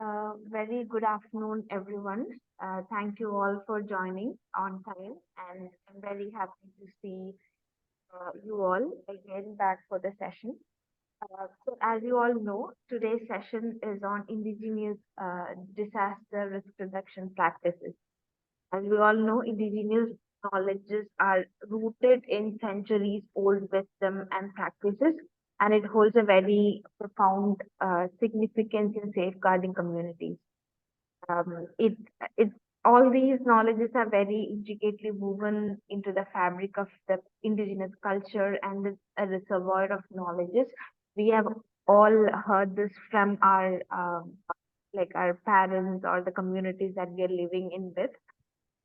Very good afternoon, everyone. Thank you all for joining on time, and I'm very happy to see you all again back for the session. So, as you all know, today's session is on Indigenous disaster risk reduction practices. As we all know, Indigenous knowledges are rooted in centuries old wisdom and practices, and it holds a very profound significance in safeguarding communities. It it all these knowledges are very intricately woven into the fabric of the indigenous culture and is a reservoir of knowledges. We have all heard this from our like our parents or the communities that we are living in with.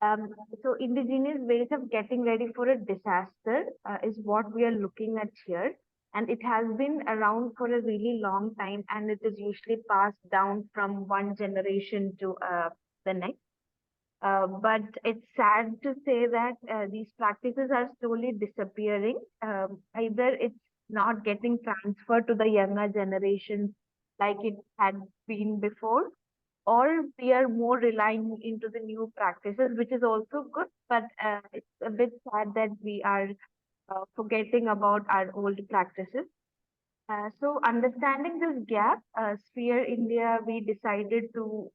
Um, so indigenous ways of getting ready for a disaster is what we are looking at here. And it has been around for a really long time, and it is usually passed down from one generation to the next. But it's sad to say that these practices are slowly disappearing. Either it's not getting transferred to the younger generations like it had been before, or we are more relying into the new practices, which is also good, but it's a bit sad that we are forgetting about our old practices. So understanding this gap, Sphere India, we decided to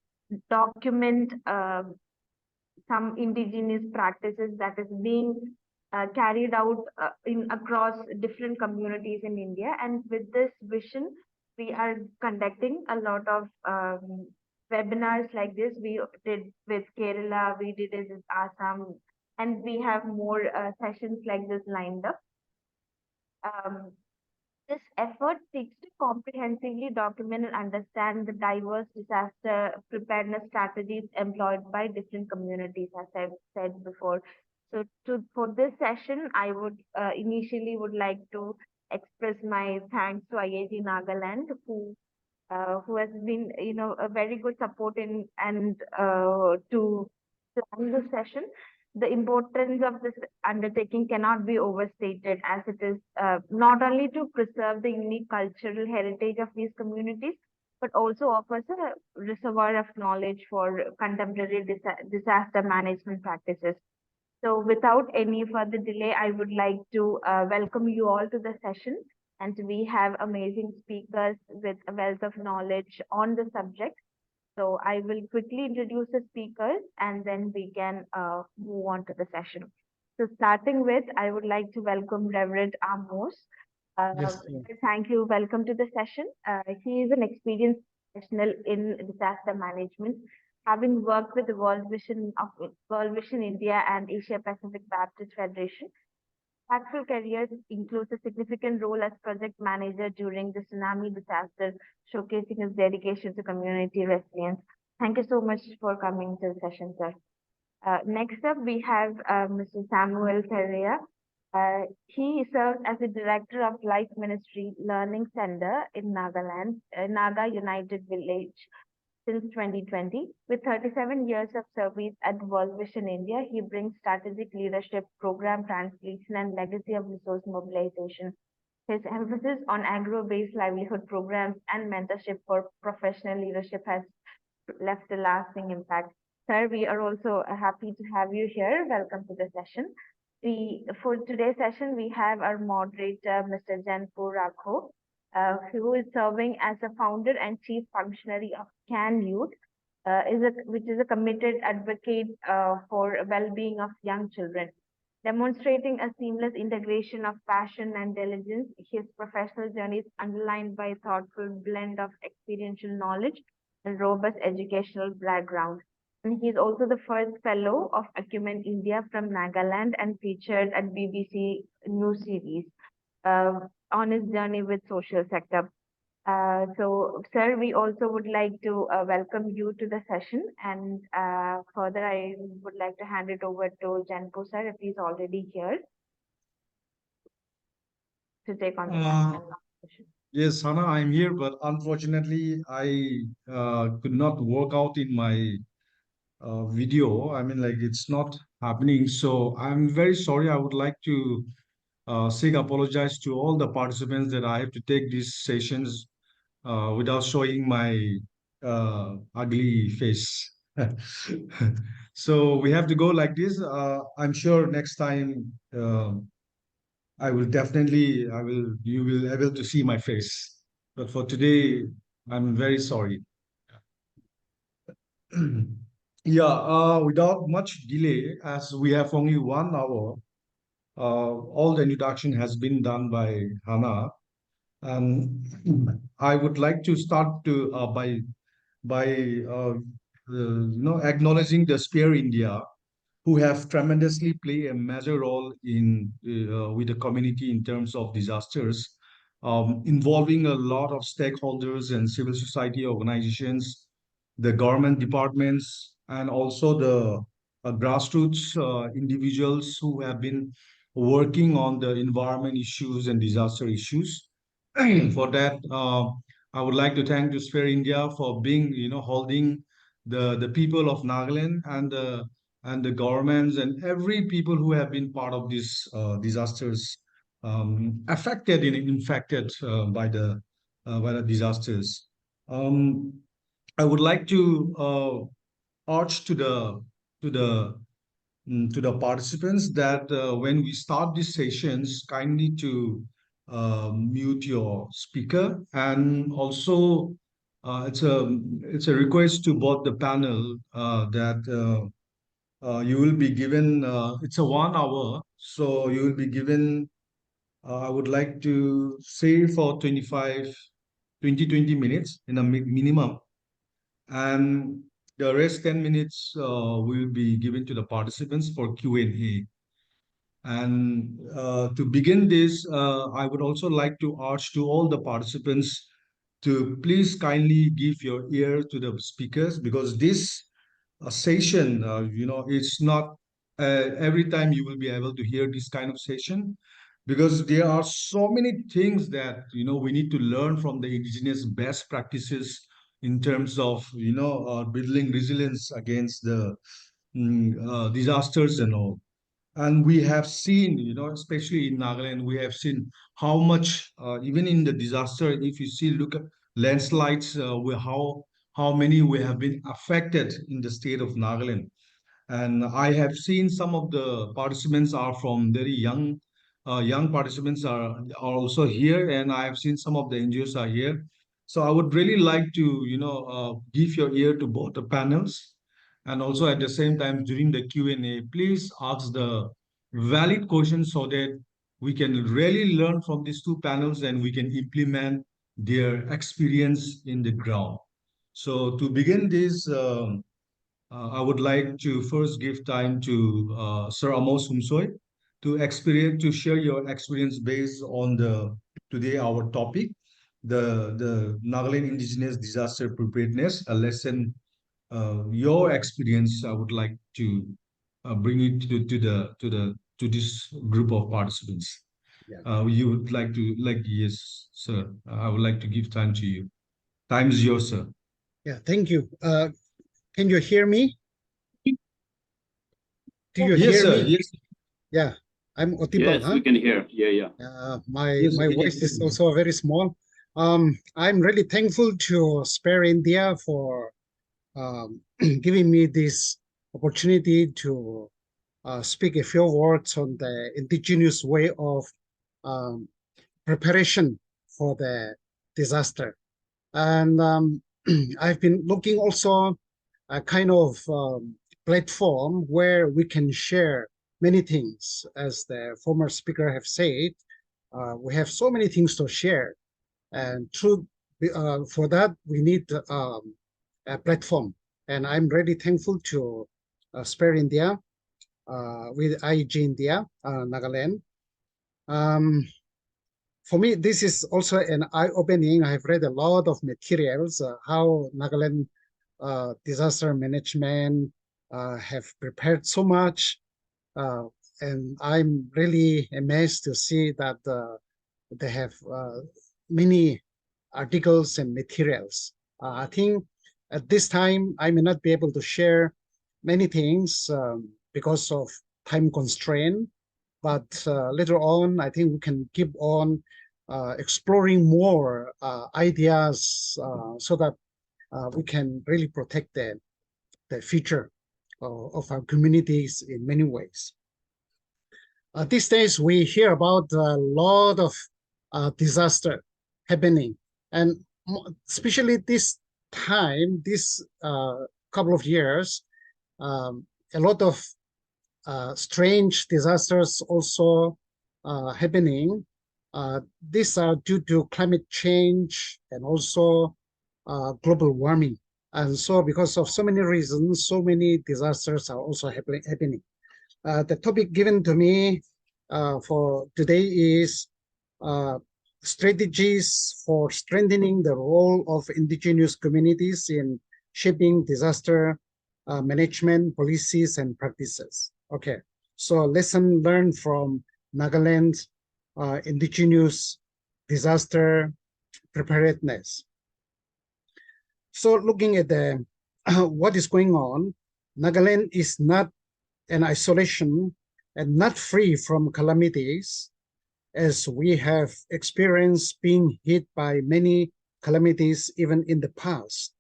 document some indigenous practices that is being carried out in across different communities in India. And with this vision, we are conducting a lot of webinars like this. We did with Kerala, we did it with Assam, and we have more sessions like this lined up. Um, this effort seeks to comprehensively document and understand the diverse disaster preparedness strategies employed by different communities, as I've said before. So, for this session, I would initially would like to express my thanks to IIT Nagaland, who has been, a very good support in and to plan the session. The importance of this undertaking cannot be overstated, as it is not only to preserve the unique cultural heritage of these communities, but also offers a reservoir of knowledge for contemporary disaster management practices. So, without any further delay, I would like to welcome you all to the session. And we have amazing speakers with a wealth of knowledge on the subject. So, I will quickly introduce the speakers and then we can move on to the session. So, starting with, I would like to welcome Reverend Amos. Yes, sir. Thank you. Welcome to the session. He is an experienced professional in disaster management, having worked with the World Vision India and Asia Pacific Baptist Federation. Actual careers includes a significant role as project manager during the tsunami disaster, showcasing his dedication to community resilience. Thank you so much for coming to the session, sir. Next up, we have Mr. Samuel Ferreira. He serves as the Director of Life Ministry Learning Center in Nagaland, Naga United Village since 2020. With 37 years of service at World Vision India, he brings strategic leadership, program translation, and legacy of resource mobilization. His emphasis on agro-based livelihood programs and mentorship for professional leadership has left a lasting impact. Sir, we are also happy to have you here. Welcome to the session. For today's session, we have our moderator, Mr. Janpur Rakho, who is serving as a founder and chief functionary of CAN Youth, which is a committed advocate for well-being of young children. Demonstrating a seamless integration of passion and diligence, his professional journey is underlined by a thoughtful blend of experiential knowledge and robust educational background. And he is also the first fellow of Acumen India from Nagaland and featured at BBC News series on his journey with social sector. So, sir, we also would like to welcome you to the session. And further, I would like to hand it over to Janpo, sir, if he's already here to take on the Uh, conversation. yes, Hannah, I'm here, but unfortunately, I could not work out in my video. I mean, like, it's not happening. So I'm very sorry. I would like to seek apologize to all the participants that I have to take these sessions without showing my ugly face. So we have to go like this. I'm sure next time you will able to see my face. But for today, I'm very sorry. Yeah, without much delay, as we have only 1 hour, all the introduction has been done by Hannah, and I would like to start to by acknowledging the Spare India, who have tremendously played a major role in with the community in terms of disasters, involving a lot of stakeholders and civil society organizations, the government departments, and also the grassroots individuals who have been working on the environment issues and disaster issues. For that, I would like to thank the Sphere India for being, holding the people of Nagaland and the governments and every people who have been part of these disasters, infected by the disasters. Um, I would like to urge to the to the participants that when we start these sessions, kindly to mute your speaker, and also it's a request to both the panel that you will be given it's a 1 hour, so you will be given I would like to say for 20 minutes in a minimum, and the rest 10 minutes will be given to the participants for Q&A. And to begin this, I would also like to urge to all the participants to please kindly give your ear to the speakers, because this session, it's not every time you will be able to hear this kind of session, because there are so many things that we need to learn from the indigenous best practices in terms of building resilience against the disasters and all. And we have seen, especially in Nagaland, we have seen how much, even in the disaster, if you see, look at landslides, how many we have been affected in the state of Nagaland. And I have seen some of the participants are from very young participants are also here, and I have seen some of the NGOs are here. So I would really like to, give your ear to both the panels, and also at the same time during the Q&A, please ask the valid questions so that we can really learn from these two panels and we can implement their experience in the ground. So to begin this. I would like to first give time to Sir Amos Humsoy to share your experience based on the today our topic, the Nagaland Indigenous Disaster Preparedness, a lesson. Your experience, I would like to bring it to this group of participants. Yeah, You would like to yes, sir. I would like to give time to you. Time is yours, sir. yeah, thank you. Can you hear me? Do you Yes, hear sir. me? Yes, Yeah, I'm audible, Yes, huh? we can hear. Yeah, yeah. My yes, my we can voice hear is you. also very small. I'm really thankful to Spare India for um, giving me this opportunity to speak a few words on the indigenous way of um, preparation for the disaster. And I've been looking also a kind of platform where we can share many things. As the former speaker have said, we have so many things to share, and for that we need a platform. And I'm really thankful to Spare India with IG India, Nagaland. Um, for me, this is also an eye-opening. I've read a lot of materials, how Nagaland disaster management have prepared so much. Uh, and I'm really amazed to see that they have many articles and materials. I think at this time, I may not be able to share many things because of time constraint. But later on, I think we can keep on exploring more ideas so that we can really protect the future of our communities in many ways. These days, we hear about a lot of disaster happening, and especially this time, this couple of years, a lot of strange disasters also happening. These are due to climate change and also global warming. And so because of so many reasons, so many disasters are also happening. The topic given to me for today is strategies for strengthening the role of indigenous communities in shaping disaster management policies and practices. Okay, so lesson learned from Nagaland indigenous disaster preparedness. So looking at the what is going on, Nagaland is not an isolation and not free from calamities, as we have experienced being hit by many calamities even in the past.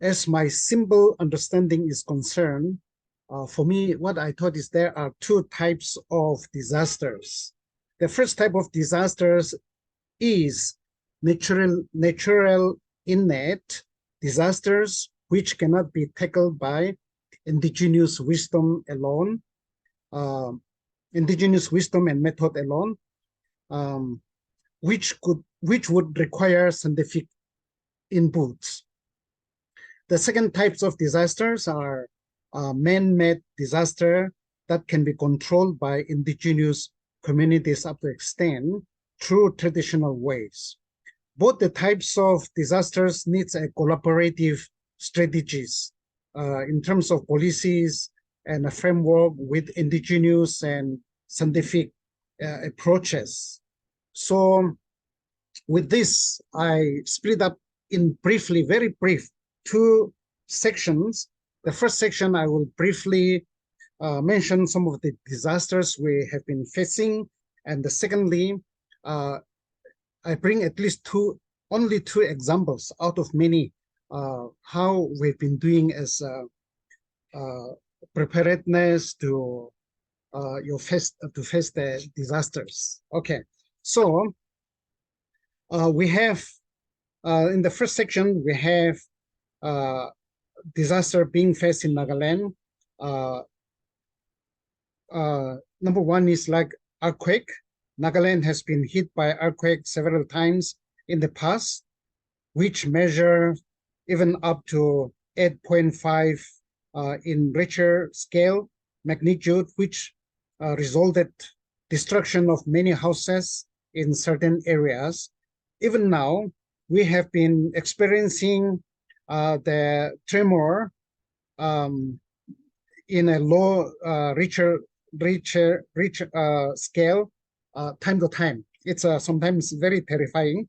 As my simple understanding is concerned, for me, what I thought is there are two types of disasters. The first type of disasters is natural innate disasters which cannot be tackled by indigenous wisdom alone, indigenous wisdom and method alone, which would require scientific inputs. The second types of disasters are man-made disaster that can be controlled by indigenous communities up to extent through traditional ways. Both the types of disasters needs a collaborative strategies in terms of policies and a framework with indigenous and scientific approaches. So with this, I split up in briefly, very brief, two sections. The first section, I will briefly mention some of the disasters we have been facing. And the secondly, I bring at least only two examples out of many, how we've been doing as preparedness to face the disasters. Okay, so we have in the first section we have disaster being faced in Nagaland. Number one is like earthquake. Nagaland has been hit by earthquake several times in the past, which measure even up to 8.5 in Richter scale magnitude, which resulted destruction of many houses in certain areas. Even now, we have been experiencing the tremor in a low Richter scale time to time. It's sometimes very terrifying.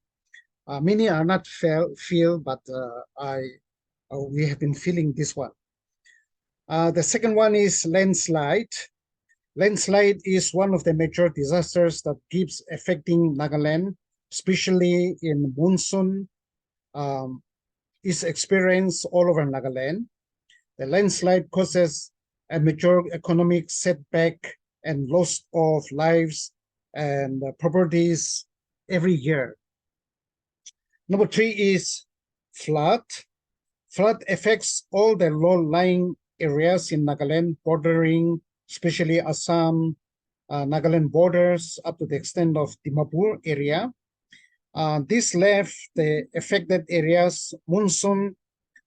Many are not feel, but we have been feeling this one. The second one is landslide. Landslide is one of the major disasters that keeps affecting Nagaland, especially in monsoon. Is experienced all over Nagaland. The landslide causes a major economic setback and loss of lives and properties every year. Number three is flood. Flood affects all the low-lying areas in Nagaland, bordering especially Assam, Nagaland borders up to the extent of Dimapur area. This left the affected areas monsoon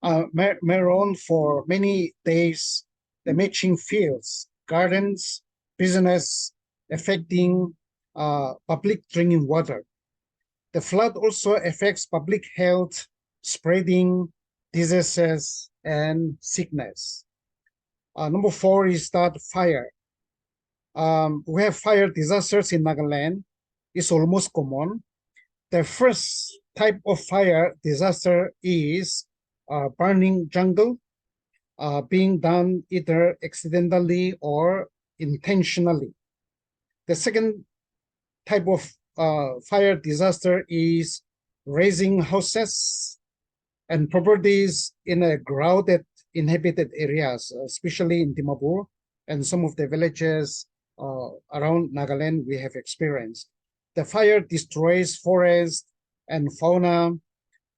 maroon for many days, damaging fields, gardens, business, affecting public drinking water. The flood also affects public health, spreading diseases and sickness. Number four is that fire. We have fire disasters in Nagaland. It's almost common. The first type of fire disaster is burning jungle, being done either accidentally or intentionally. The second type of fire disaster is razing houses, and properties in a crowded inhabited areas, especially in Dimapur and some of the villages around Nagaland we have experienced. The fire destroys forests and fauna,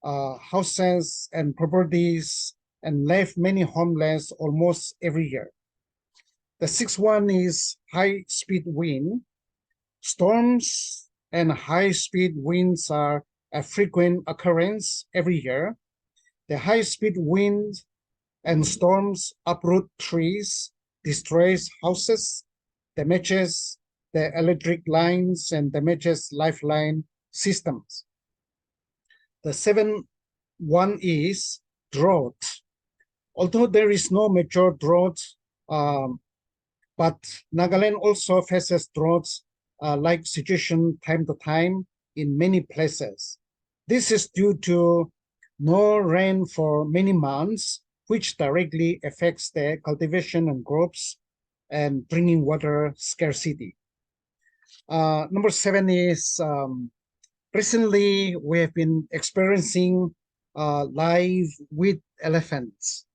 houses and properties, and left many homeless almost every year. The sixth one is high-speed wind. Storms and high-speed winds are a frequent occurrence every year. The high-speed wind and storms uproot trees, destroys houses, damages the electric lines, and damages lifeline systems. The seventh one is drought. Although there is no major drought, but Nagaland also faces droughts like situation time to time in many places. This is due to no rain for many months, which directly affects the cultivation and crops and drinking water scarcity. Number 7 is recently we have been experiencing live with elephants.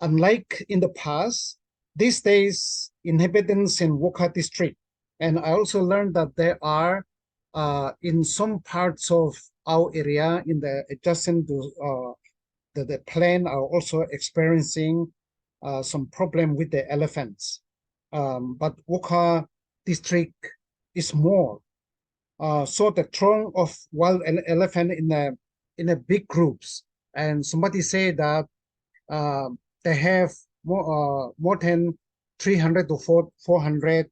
Unlike in the past, these days inhabitants in Wokha district, and I also learned that there are in some parts of our area in the adjacent to the plain are also experiencing some problem with the elephants. But Wokha district is more. So the throng of wild elephant in a big groups, and somebody say that they have more than 300 to 400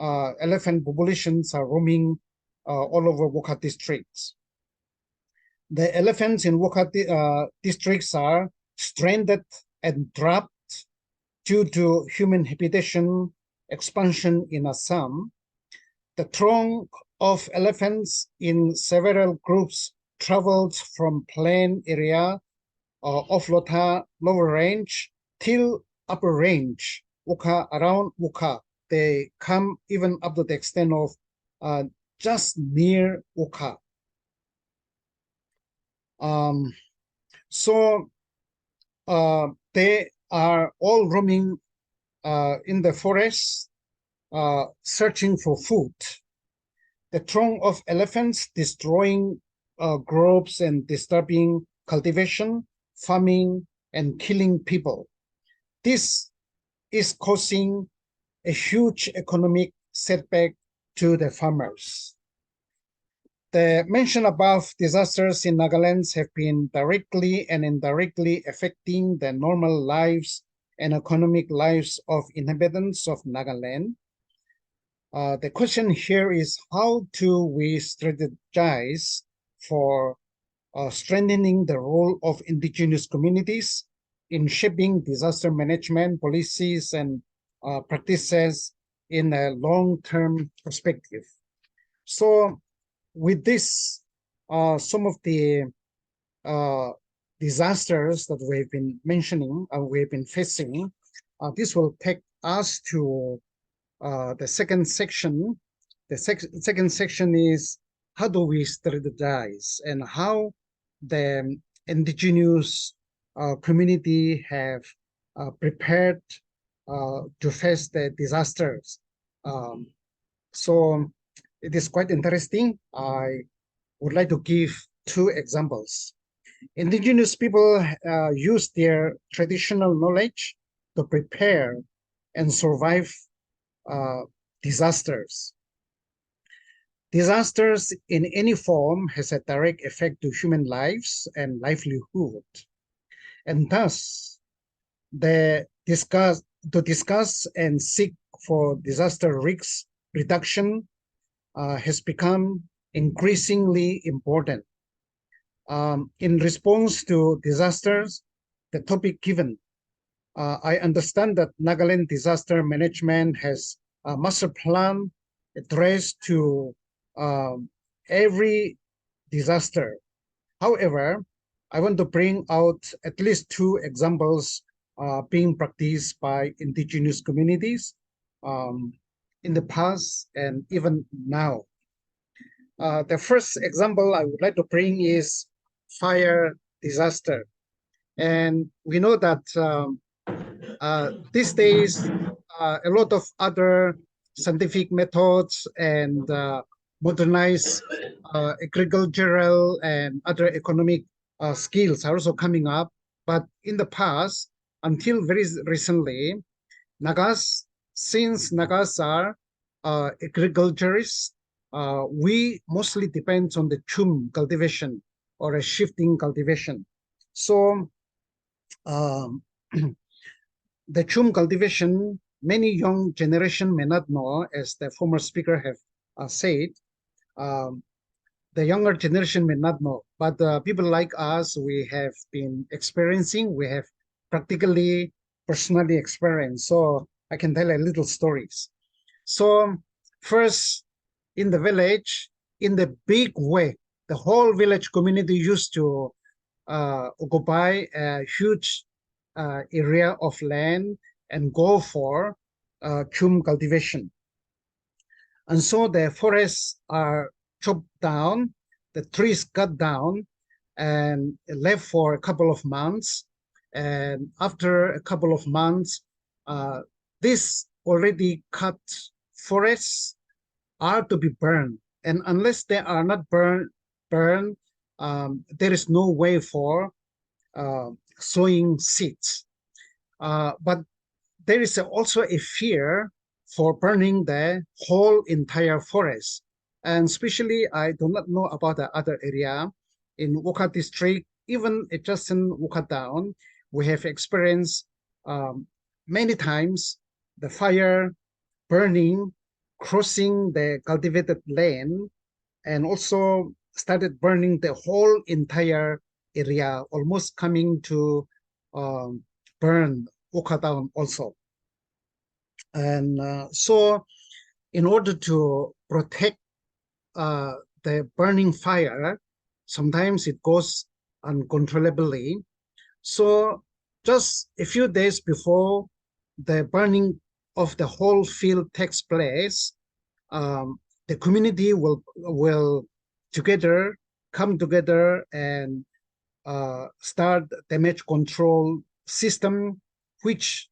elephant populations are roaming all over Wokha districts. The elephants in Wokha districts are stranded and trapped due to human habitation expansion in Assam. The throng of elephants in several groups traveled from plain area of Lotha lower range till upper range, Wokha, around Wokha. They come even up to the extent of just near Wokha. So they are all roaming in the forest, searching for food. The throng of elephants destroying groves and disturbing cultivation, farming, and killing people. This is causing a huge economic setback to the farmers. The mentioned above disasters in Nagaland have been directly and indirectly affecting the normal lives and economic lives of inhabitants of Nagaland. The question here is how do we strategize for strengthening the role of indigenous communities in shaping disaster management policies and practices in a long-term perspective. So with this, some of the disasters that we've been mentioning and we've been facing, this will take us to the second section. The second section is how do we strategize and how the indigenous community have prepared to face the disasters. So it is quite interesting. I would like to give 2 examples. Indigenous people use their traditional knowledge to prepare and survive disasters. Disasters in any form has a direct effect to human lives and livelihood. And thus, to discuss and seek for disaster risk reduction has become increasingly important. In response to disasters, the topic given, I understand that Nagaland disaster management has a master plan addressed to every disaster. However, I want to bring out at least 2 examples being practiced by indigenous communities in the past and even now. The first example I would like to bring is fire disaster. And we know that these days, a lot of other scientific methods and modernized agricultural and other economic skills are also coming up. But in the past, until very recently, Nagas, since Nagas are agriculturists, we mostly depend on the chum cultivation or a shifting cultivation. So um, the chum cultivation, many young generation may not know, as the former speaker have said. Um, the younger generation may not know, but people like us, we have been experiencing, we have practically personally experienced. So I can tell a little stories. So first, in the village, in the big way, the whole village community used to occupy a huge area of land and go for chum cultivation. And so the forests are chopped down, the trees cut down, and left for a couple of months. And after a couple of months, this already cut forests are to be burned. And unless they are not burned, there is no way for sowing seeds. But there is also a fear for burning the whole entire forest. And especially, I do not know about the other area in Wokha district, even just in Wokha town, we have experienced many times the fire burning, crossing the cultivated land, and also started burning the whole entire area, almost coming to burn Wokha town also. And so in order to protect the burning fire, sometimes it goes uncontrollably. So just a few days before the burning of the whole field takes place, the community will together come together and start damage control system, which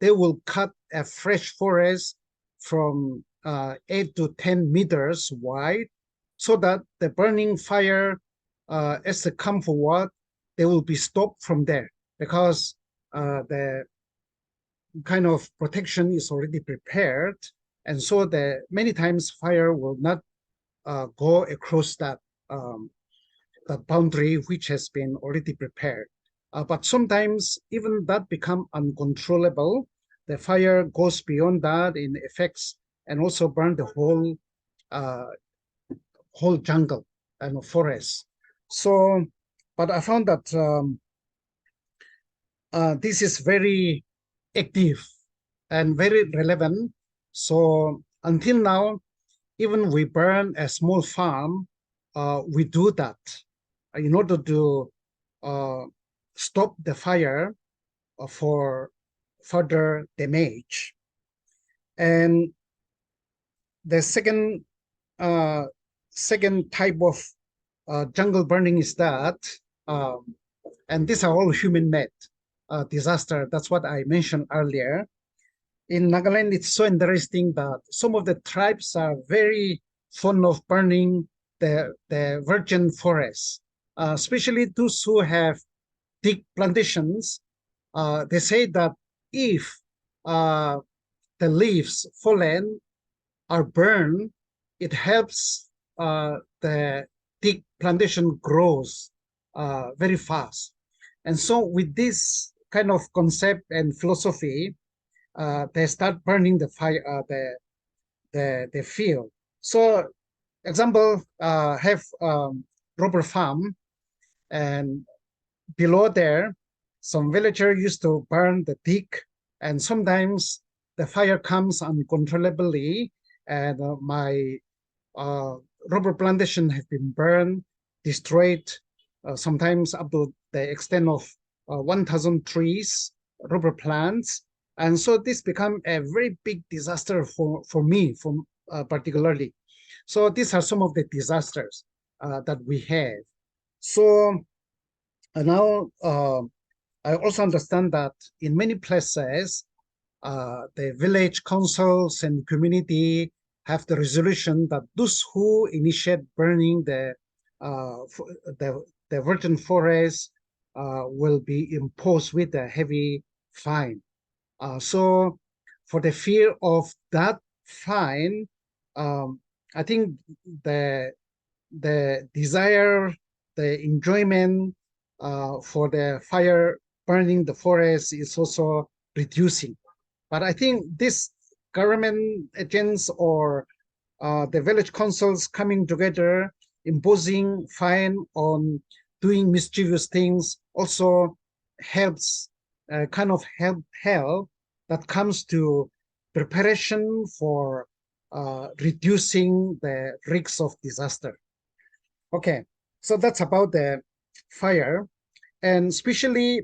they will cut a fresh forest from 8 to 10 meters wide, so that the burning fire, as they come forward, they will be stopped from there, because the kind of protection is already prepared, and so the many times fire will not go across that boundary which has been already prepared. But sometimes even that become uncontrollable. The fire goes beyond that in effects and also burn the whole jungle and forest. So, but I found that this is very active and very relevant. So until now, even we burn a small farm, we do that in order to stop the fire for further damage. And the second type of jungle burning is that, and these are all human-made disaster. That's what I mentioned earlier. In Nagaland, it's so interesting that some of the tribes are very fond of burning the virgin forests, especially those who have thick plantations. They say that if the leaves fallen are burned, it helps the thick plantation grows very fast. And so with this kind of concept and philosophy, they start burning the fire, the field. So, example, have rubber farm, and below there, some villager used to burn the thick, and sometimes the fire comes uncontrollably, and my rubber plantation have been burned, destroyed, sometimes up to the extent of 1,000 trees, rubber plants. And so this become a very big disaster for me, particularly. So these are some of the disasters that we have. So now I also understand that in many places, the village councils and community have the resolution that those who initiate burning the the virgin forest will be imposed with a heavy fine. So for the fear of that fine, I think the the desire, the enjoyment for the fire burning the forest is also reducing. But I think this government agents or the village councils coming together, imposing fine on doing mischievous things also helps, kind of help that comes to preparation for reducing the risks of disaster. Okay, so that's about the fire. And especially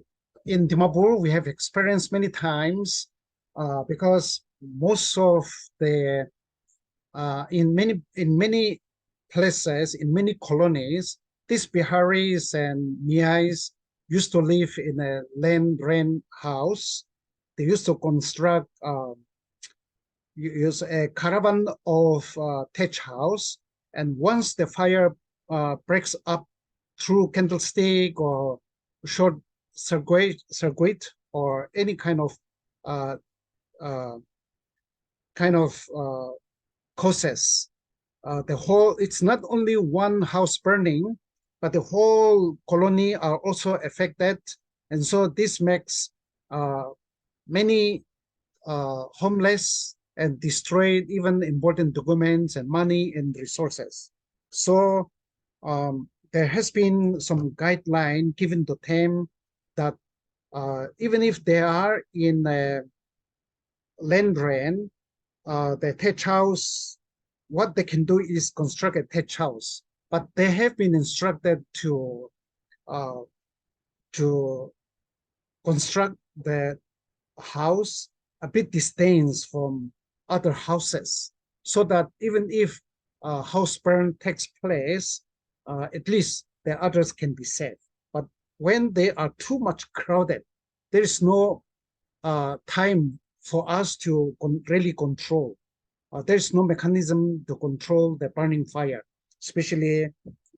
in Dimapur, we have experienced many times because most of the in many places, in many colonies, these Biharis and Niais used to live in a land rent house. They used to construct use a caravan of thatch house, and once the fire breaks up through candlestick or short circuit or any uh, uh, kind of causes, the whole, it's not only one house burning, but the whole colony are also affected. And so this makes many homeless and destroyed even important documents and money and resources. So there has been some guideline given to them that even if they are in a land rent, the thatch house, what they can do is construct a thatch house, but they have been instructed uh, to construct the house a bit distance from other houses, so that even if house burn takes place, at least the others can be safe. But when they are too much crowded, there is no time for us to really control. There's no mechanism to control the burning fire, especially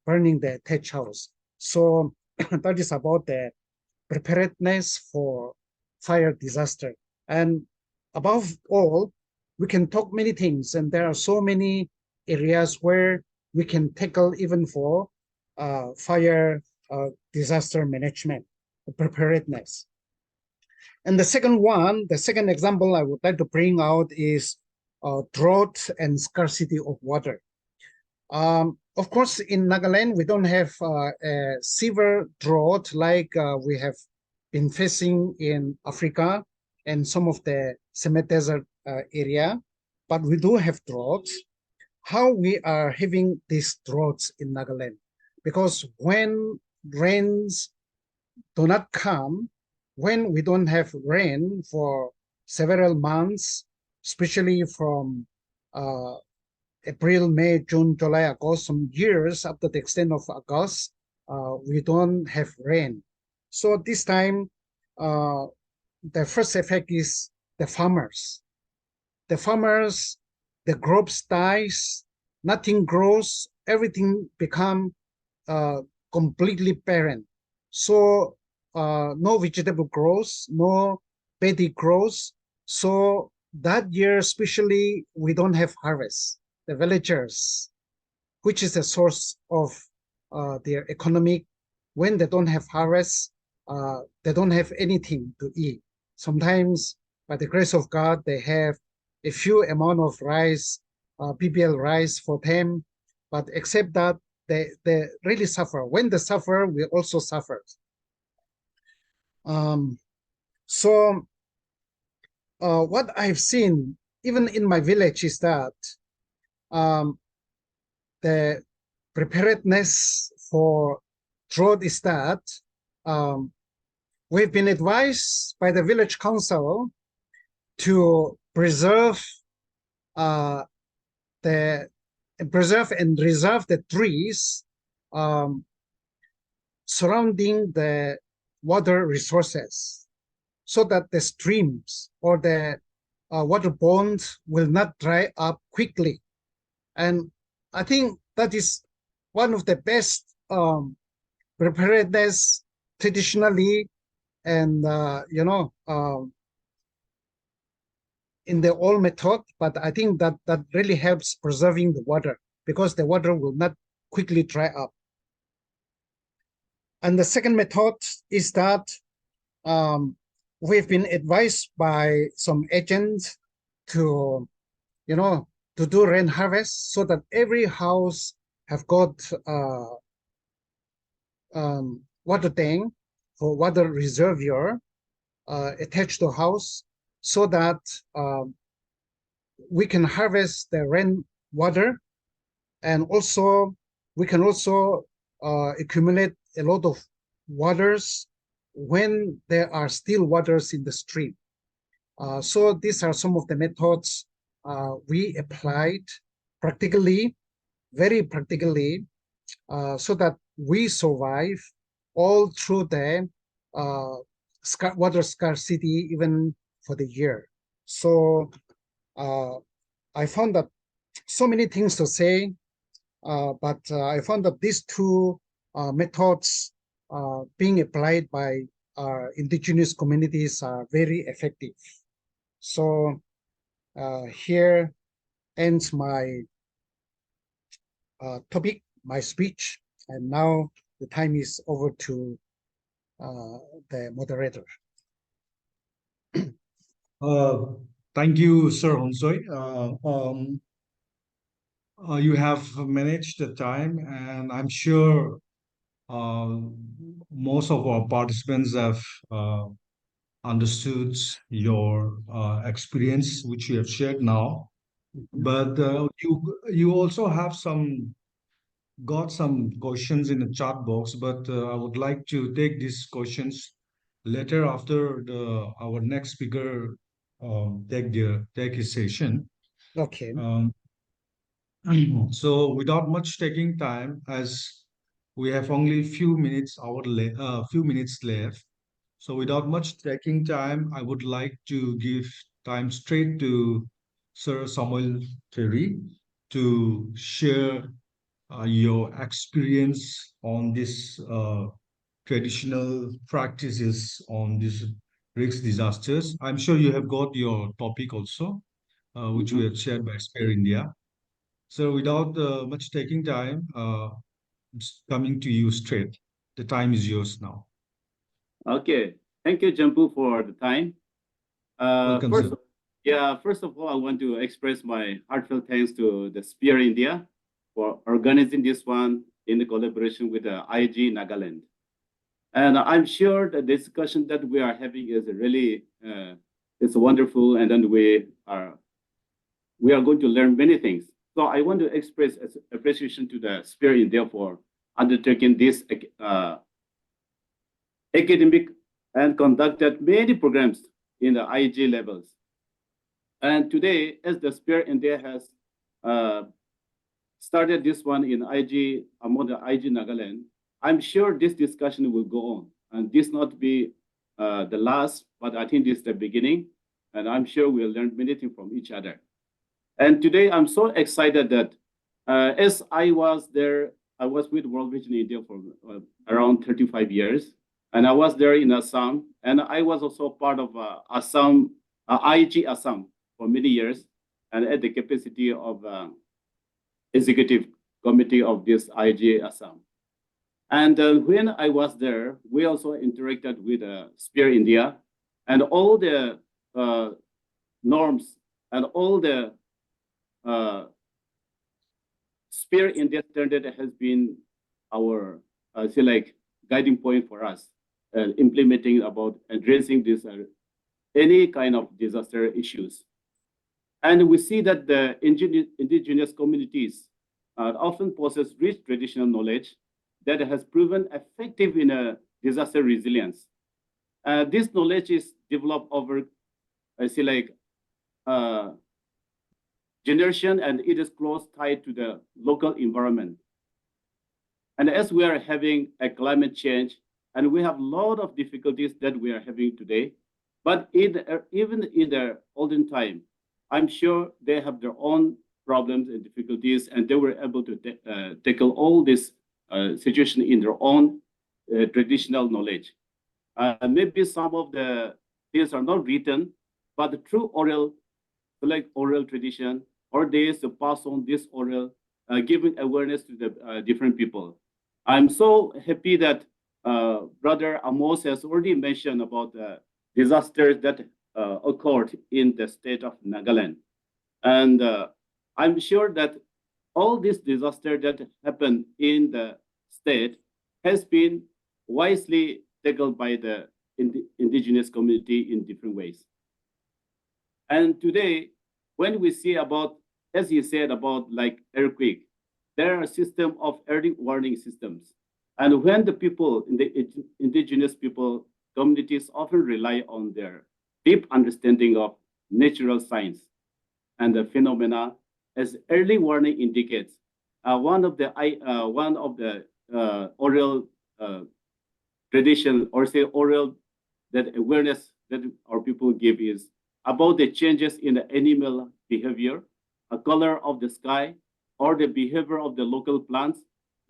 burning the thatch house. So that is about the preparedness for fire disaster. And above all, we can talk many things, and there are so many areas where we can tackle even for fire disaster management, preparedness. And the second one, the second example I would like to bring out is drought and scarcity of water. Of course, in Nagaland, we don't have a severe drought like we have been facing in Africa and some of the semi-desert area, but we do have droughts. How we are having these droughts in Nagaland? Because when rains do not come, when we don't have rain for several months, especially from April, May, June, July, August, some years up to the extent of August, we don't have rain. So this time, uh, the first effect is the farmers. The farmers, the crops dies, nothing grows, everything become uh, completely barren. So no vegetable grows, no paddy grows. So that year, especially, we don't have harvest. The villagers, which is a source of their economic, when they don't have harvest, they don't have anything to eat. Sometimes, by the grace of God, they have a few amount of rice, PBL rice for them, but except that, they really suffer. When they suffer, we also suffer. Um, so what I've seen, even in my village, is that um, the preparedness for drought is that we've been advised by the village council to uh, preserve and reserve the trees um, surrounding the water resources so that the streams or the water ponds will not dry up quickly. And I think that is one of the best preparedness traditionally, and in the old method. But I think that that really helps preserving the water because the water will not quickly dry up. And the second method is that we've been advised by some agents to, to do rain harvest so that every house have got water tank for water reservoir attached to house so that we can harvest the rain water, and also we can also accumulate a lot of waters when there are still waters in the stream. So these are some of the methods we applied practically, very practically, so that we survive all through the water scarcity even for the year. So I found that so many things to say, but I found that these two methods being applied by our indigenous communities are very effective. So here ends my topic, my speech, and now the time is over to the moderator. Thank you, Sir Honsoy. You have managed the time, and I'm sure most of our participants have understood your experience, which you have shared now. But you also have got some questions in the chat box, but I would like to take these questions later after our next speaker take his session. Okay. So without much taking time, as we have only few minutes left, so without much taking time, I would like to give time straight to Sir Samuel Terry to share your experience on this traditional practices on these risk disasters. I'm sure you have got your topic also, which we have shared by Spare India. So without much taking time, coming to you straight. The time is yours now. Okay. Thank you, Jampu, for the time. Welcome, First, sir. first of all, I want to express my heartfelt thanks to the Spear India for organizing this one in the collaboration with the IG Nagaland. And I'm sure the discussion that we are having is really it's wonderful, and then we are going to learn many things. So I want to express appreciation to the Spear India for undertaking this academic and conducted many programs in the IG levels. And today, as the Spear India has started this one in IG, among the IG Nagaland, I'm sure this discussion will go on, and this not be the last, but I think this is the beginning, and I'm sure we'll learn many things from each other. And today, I'm so excited that as I was there, I was with World Vision India for around 35 years, and I was there in Assam, and I was also part of Assam, IG Assam for many years, and at the capacity of executive committee of this IG Assam. And when I was there, we also interacted with Spear India, and all the norms and all the Spear India standard has been our guiding point for us, implementing about addressing this any kind of disaster issues. And we see that the indigenous communities often possess rich traditional knowledge that has proven effective in a disaster resilience. This knowledge is developed over, generation, and it is close tied to the local environment. And as we are having a climate change, and we have a lot of difficulties that we are having today, but even in the olden time, I'm sure they have their own problems and difficulties, and they were able to tackle all this situation in their own traditional knowledge. Maybe some of the things are not written, but the true oral, like oral tradition, or days to pass on this oral, giving awareness to the different people. I'm so happy that Brother Amos has already mentioned about the disasters that occurred in the state of Nagaland. And I'm sure that all this disaster that happened in the state has been wisely tackled by the indigenous community in different ways. And today, when we see about, as you said, about like earthquake, there are a system of early warning systems. And when the people, in the indigenous people communities often rely on their deep understanding of natural science and the phenomena, as early warning indicates, one of the oral tradition, or say oral, that awareness that our people give is about the changes in the animal behavior, a color of the sky, or the behavior of the local plants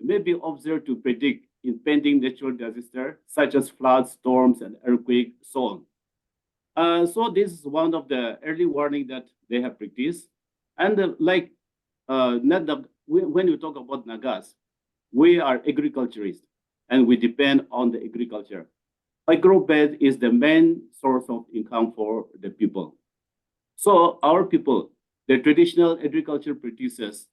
may be observed to predict impending natural disaster such as floods, storms, and earthquake, so on. So this is one of the early warning that they have practiced. And when you talk about Nagas, we are agriculturists and we depend on the agriculture. Agro-based is the main source of income for the people. So our people, the traditional agriculture practices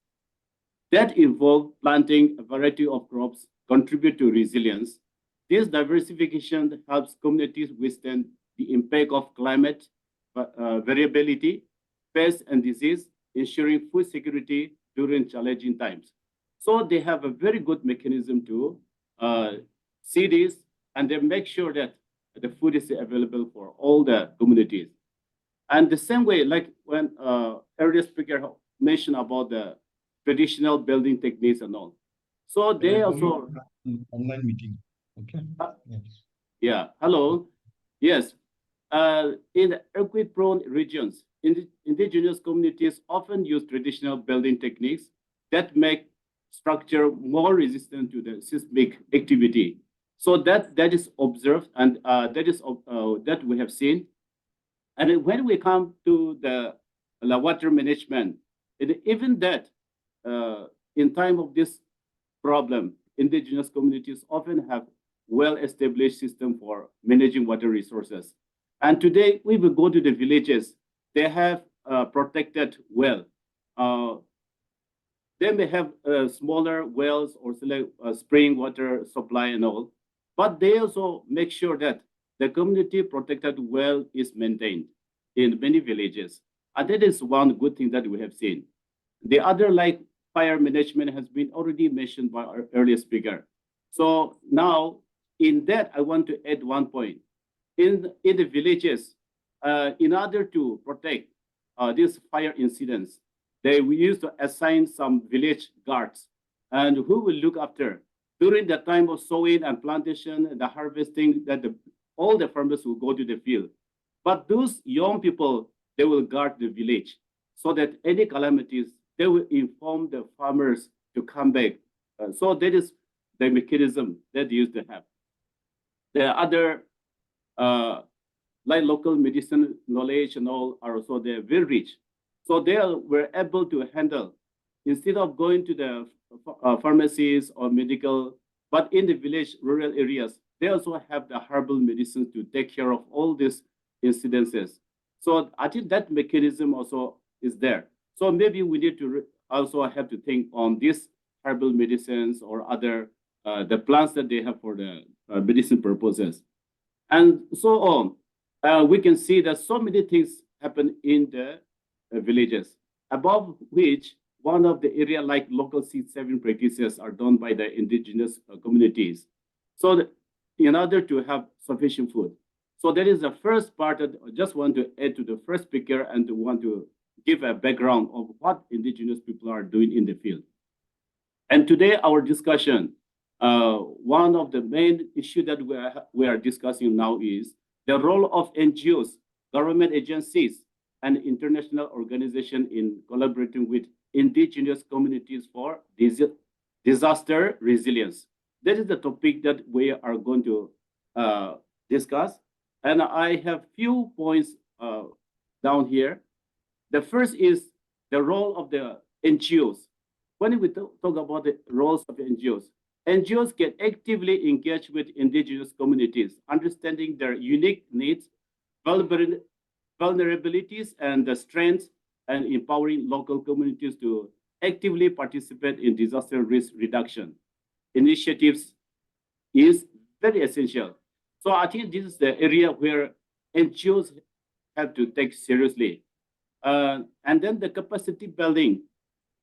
that involve planting a variety of crops, contribute to resilience. This diversification helps communities withstand the impact of climate variability, pests, and disease, ensuring food security during challenging times. So they have a very good mechanism to see this, and they make sure that the food is available for all the communities. And the same way, like when earlier speaker mentioned about the traditional building techniques and all. So they also online meeting. Okay. Yes. Yeah. Hello. Yes. In earthquake-prone regions, indigenous communities often use traditional building techniques that make structure more resistant to the seismic activity. So that is observed, and that we have seen. And when we come to the water management, even that in time of this problem, indigenous communities often have well-established system for managing water resources. And today, we will go to the villages. They have protected well. They may have smaller wells or spring water supply and all, but they also make sure that the community protected well is maintained in many villages. And that is one good thing that we have seen. The other, like fire management, has been already mentioned by our earlier speaker. So now, in that, I want to add one point. In the villages, in order to protect these fire incidents, they used to assign some village guards, and who will look after during the time of sowing and plantation and the harvesting, that all the farmers will go to the field. But those young people, they will guard the village so that any calamities, they will inform the farmers to come back. So that is the mechanism that they used to have. The other, like local medicine knowledge and all, are also they're very rich. So they were able to handle, instead of going to the pharmacies or medical, but in the village, rural areas, they also have the herbal medicines to take care of all these incidences. So I think that mechanism also is there. So maybe we need to also have to think on these herbal medicines or other the plants that they have for the medicine purposes, and so on. We can see that so many things happen in the villages, above which one of the area like local seed saving practices are done by the indigenous communities. So in order to have sufficient food. So that is the first part that I just want to add to the first speaker and to want to give a background of what indigenous people are doing in the field. And today our discussion one of the main issues that we are discussing now is the role of NGOs, government agencies, and international organizations in collaborating with indigenous communities for disaster resilience. That is the topic that we are going to discuss. And I have few points down here. The first is the role of the NGOs. When we talk about the roles of NGOs, NGOs can actively engage with indigenous communities, understanding their unique needs, vulnerabilities, and the strengths, and empowering local communities to actively participate in disaster risk reduction initiatives is very essential. So I think this is the area where NGOs have to take seriously. And then the capacity building.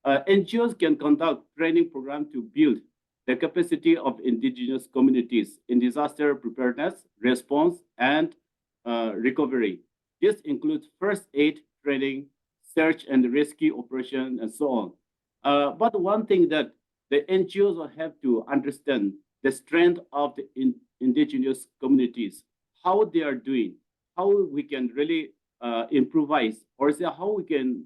NGOs can conduct training programs to build the capacity of indigenous communities in disaster preparedness, response, and recovery. This includes first aid training, search and rescue operation, and so on. But one thing that the NGOs will have to understand the strength of the indigenous communities, how they are doing, how we can really improvise, or say how we can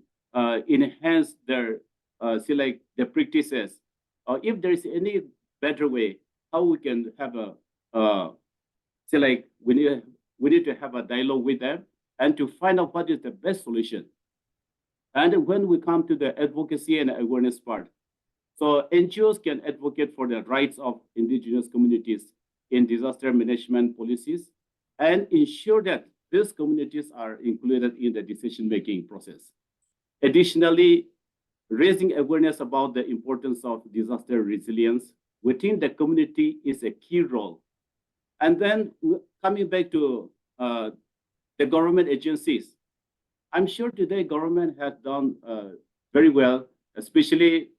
enhance their like the practices, or if there is any better way, how we can have a say like we need to have a dialogue with them and to find out what is the best solution. And when we come to the advocacy and awareness part, so NGOs can advocate for the rights of indigenous communities in disaster management policies and ensure that these communities are included in the decision-making process. Additionally, raising awareness about the importance of disaster resilience within the community is a key role. And then coming back to the government agencies, I'm sure today government has done very well, especially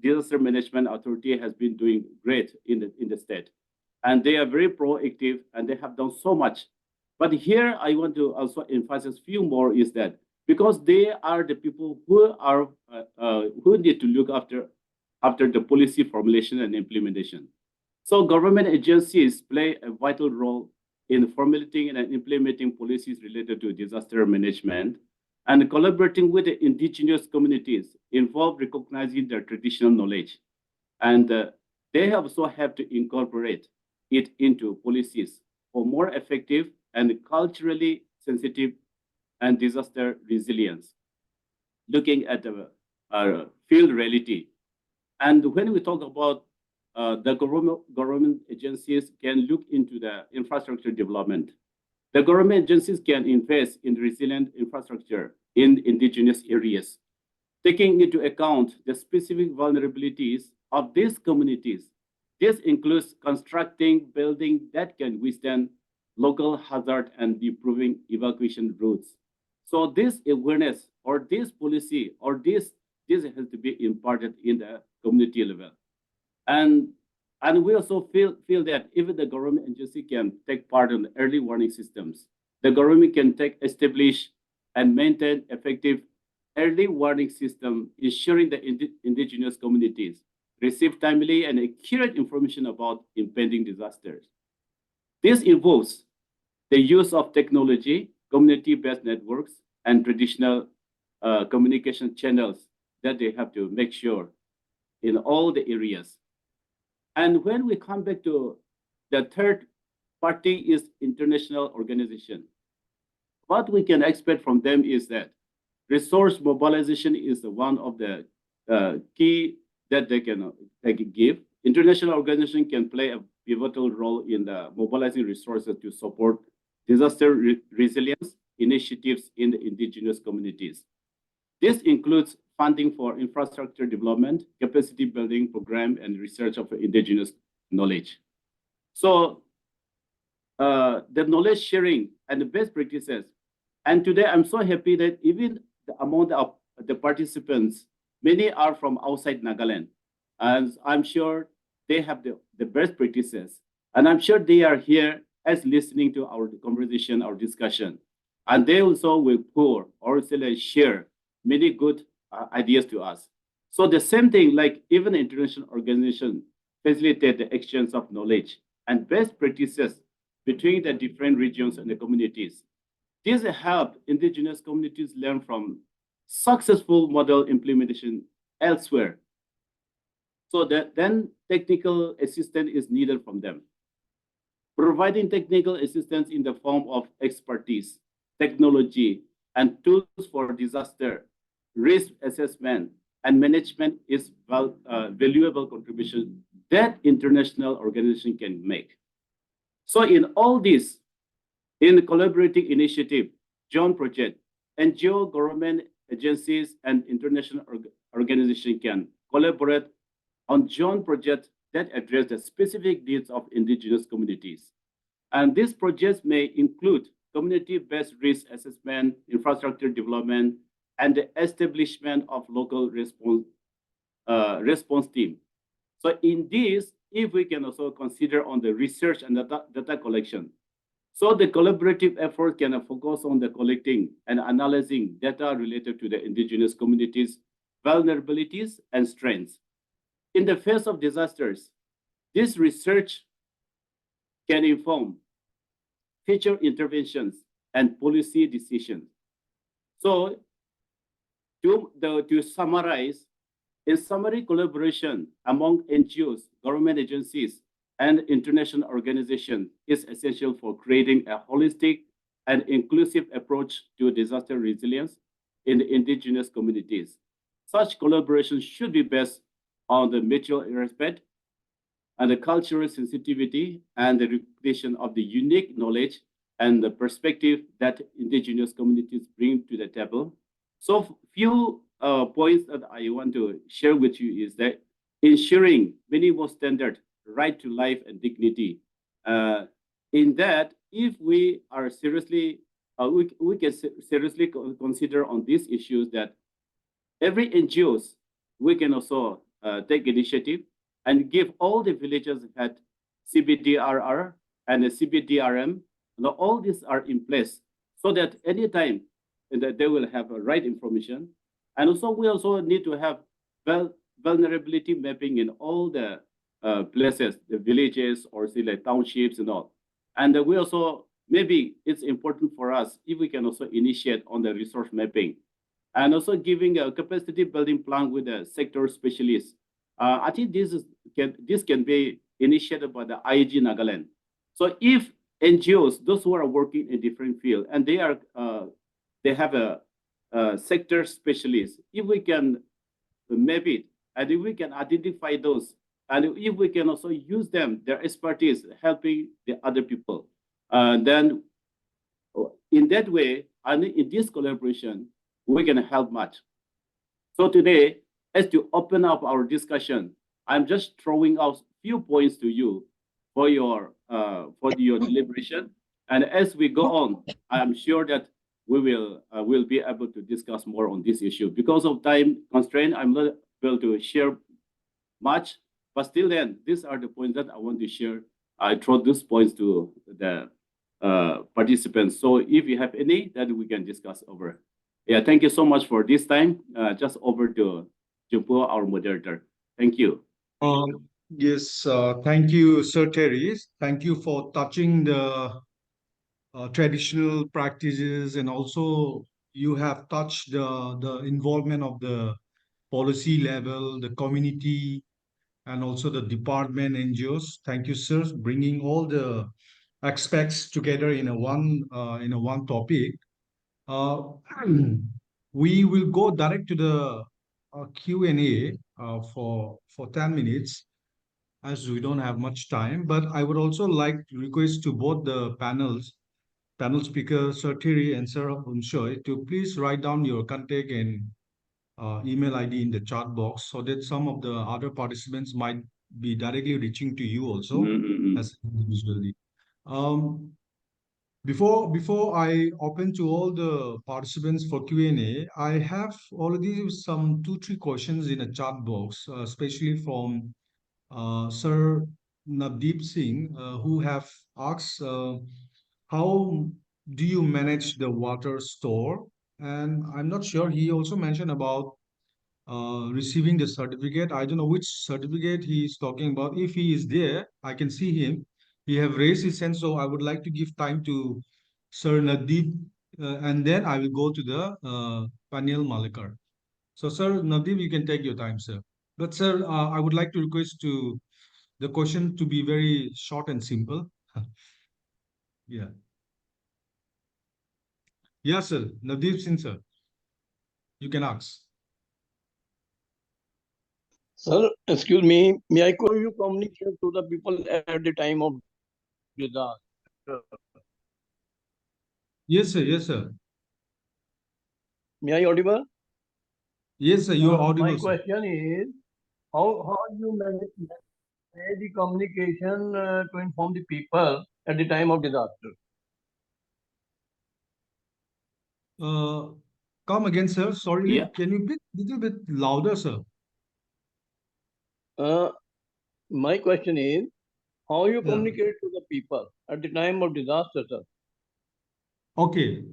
Disaster Management Authority has been doing great in the state. And they are very proactive and they have done so much. But here I want to also emphasize a few more is that because they are the people who are who need to look after the policy formulation and implementation. So government agencies play a vital role in formulating and implementing policies related to disaster management, and collaborating with the indigenous communities involve recognizing their traditional knowledge. And they also have to incorporate it into policies for more effective and culturally sensitive and disaster resilience, looking at the field reality. And when we talk about the government agencies can look into the infrastructure development. The government agencies can invest in resilient infrastructure in indigenous areas, taking into account the specific vulnerabilities of these communities. This includes constructing buildings that can withstand local hazard and improving evacuation routes. So this awareness or this policy or this has to be imparted in the community level. And we also feel that even the government agency can take part in the early warning systems. The government can establish and maintain effective early warning system, ensuring that indigenous communities receive timely and accurate information about impending disasters. This involves the use of technology, community-based networks, and traditional communication channels that they have to make sure in all the areas. And when we come back to the third party is international organization. What we can expect from them is that resource mobilization is one of the key that they can give. International organization can play a pivotal role in the mobilizing resources to support disaster resilience initiatives in the indigenous communities. This includes funding for infrastructure development, capacity building program, and research of indigenous knowledge. So the knowledge sharing and the best practices. And today I'm so happy that even among the participants, many are from outside Nagaland. And I'm sure they have the best practices. And I'm sure they are here as listening to our conversation, our discussion. And they also will pour or share many good ideas to us. So the same thing, like even international organization facilitate the exchange of knowledge and best practices between the different regions and the communities. This help indigenous communities learn from successful model implementation elsewhere. So that then technical assistance is needed from them. Providing technical assistance in the form of expertise, technology, and tools for disaster, risk assessment, and management is valuable contribution that international organization can make. So in all this, in the collaborating initiative, joint project, NGO, government agencies, and international organizations can collaborate on joint projects that address the specific needs of indigenous communities. And these projects may include community-based risk assessment, infrastructure development, and the establishment of local response team. So in this, if we can also consider on the research and data collection, so the collaborative effort can focus on the collecting and analyzing data related to the indigenous communities' vulnerabilities and strengths. In the face of disasters, this research can inform future interventions and policy decisions. So to summarize, in summary, collaboration among NGOs, government agencies, and international organizations is essential for creating a holistic and inclusive approach to disaster resilience in the indigenous communities. Such collaboration should be based on the mutual respect and the cultural sensitivity and the recognition of the unique knowledge and the perspective that indigenous communities bring to the table. So few points that I want to share with you is that ensuring minimum standard right to life and dignity. In that, if we are seriously, we can seriously consider on these issues that every NGOs, we can also take initiative and give all the villages at CBDRR and the CBDRM, all these are in place so that anytime that they will have a right information. And also, we also need to have vulnerability mapping in all the places, the villages or say like townships and all. And we also, maybe it's important for us if we can also initiate on the resource mapping and also giving a capacity building plan with the sector specialists. I think this can be initiated by the IAG Nagaland. So if NGOs, those who are working in different fields, and they have a sector specialist, if we can map it, and if we can identify those, and if we can also use them, their expertise, helping the other people, then in that way, and in this collaboration, we can help much. So today, as to open up our discussion, I'm just throwing out few points to you for your deliberation. And as we go on, I'm sure that we will be able to discuss more on this issue. Because of time constraint, I'm not able to share much, but still then, these are the points that I want to share. I throw these points to the participants. So if you have any, that we can discuss over. Yeah, thank you so much for this time. Just over to Jumpo, our moderator. Thank you. Yes, thank you, Sir Terry. Thank you for touching the traditional practices, and also you have touched the involvement of the policy level, the community, and also the department NGOs. Thank you, sir, bringing all the aspects together in a one topic. Uh, we will go direct to the Q&A for 10 minutes, as we don't have much time. But I would also like to request to both the panel speaker, Sir Thierry and Sir Unshoy, to please write down your contact and email ID in the chat box so that some of the other participants might be directly reaching to you also as individually. Before I open to all the participants for Q&A, I have already some 2-3 questions in a chat box, especially from Sir Navdeep Singh, who have asked, how do you manage the water store? And I'm not sure, he also mentioned about receiving the certificate. I don't know which certificate he is talking about. If he is there, I can see him. He have raised his hand, so I would like to give time to Sir Nadeep, and then I will go to the Paniel Malekar. So, Sir Nadeep, you can take your time, sir. But, sir, I would like to request to the question to be very short and simple. Yeah. Yeah, sir. Nadeep Singh, sir. You can ask. Sir, excuse me, may I call you communicate to the people at the time of disaster? Yes, sir. Yes, sir. May I audible? Yes, sir. You are My audible, sir. question is, how you manage the communication to inform the people at the time of disaster? Come again, sir. Sorry, Yeah. can you be little bit louder, sir? My question is, how you Yeah. communicate to the people at the time of disaster, sir? Okay.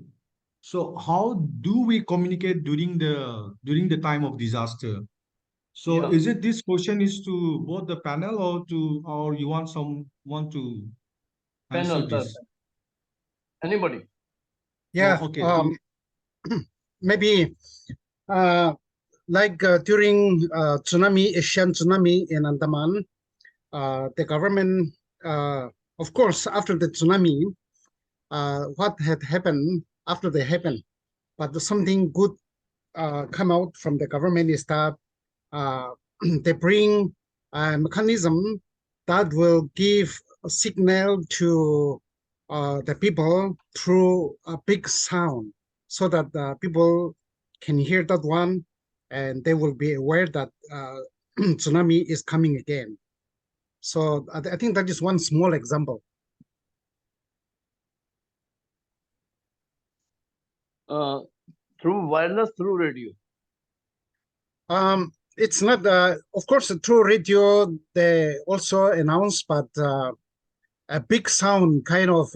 So how do we communicate during the time of disaster? So Yeah, is it this question is to both the panel or you want someone to answer panel, sir. this? Anybody? Yeah, Okay. maybe like during tsunami, Asian tsunami in Andaman, the government, of course, after the tsunami, what had happened after they happened, but something good come out from the government is that uh, they bring a mechanism that will give a signal to the people through a big sound so that people can hear that one and they will be aware that tsunami is coming again. So I think that is one small example. Through wireless, through radio. It's not, of course, through radio, they also announce, but a big sound kind of,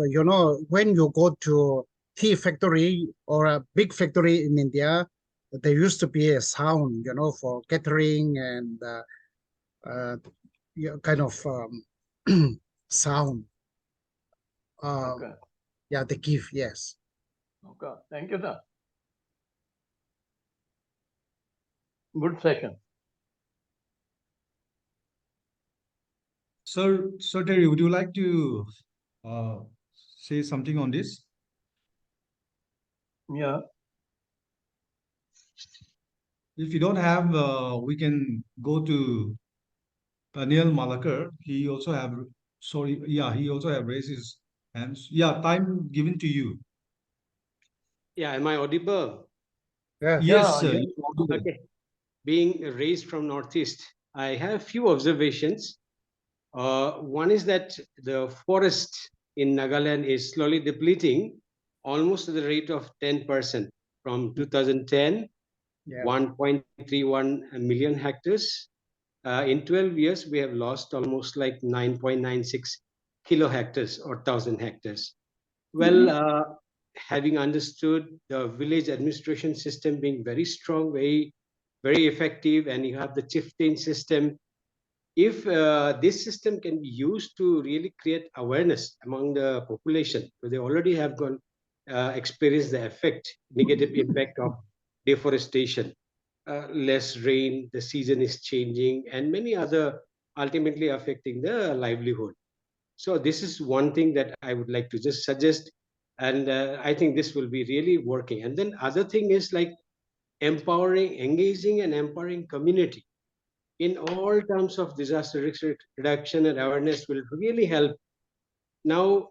when you go to tea factory or a big factory in India, there used to be a sound, for catering and kind of sound. Okay. Yeah, they give, yes. Okay. Thank you, sir. Good session. Sir Terry, would you like to say something on this? Yeah. If you don't have, we can go to Daniel Malakar. He also have, sorry, yeah, he also have raised his hands. Yeah, time given to you. Yeah, am I audible? Yeah. Yes, sir. Yeah. You're audible. Okay. Being raised from Northeast, I have few observations. One is that the forest in Nagaland is slowly depleting, almost at the rate of 10%. From 2010, Yeah. 1.31 million hectares. In 12 years, we have lost almost like 9.96 kilo hectares or 1,000 hectares. Well, having understood the village administration system being very strong, very effective, and you have the chieftain system. If this system can be used to really create awareness among the population, where they already have gone experienced the negative impact of deforestation, less rain, the season is changing, and many other ultimately affecting the livelihood. So this is one thing that I would like to just suggest, and I think this will be really working. And then other thing is like engaging and empowering community in all terms of disaster risk reduction and awareness will really help. Now,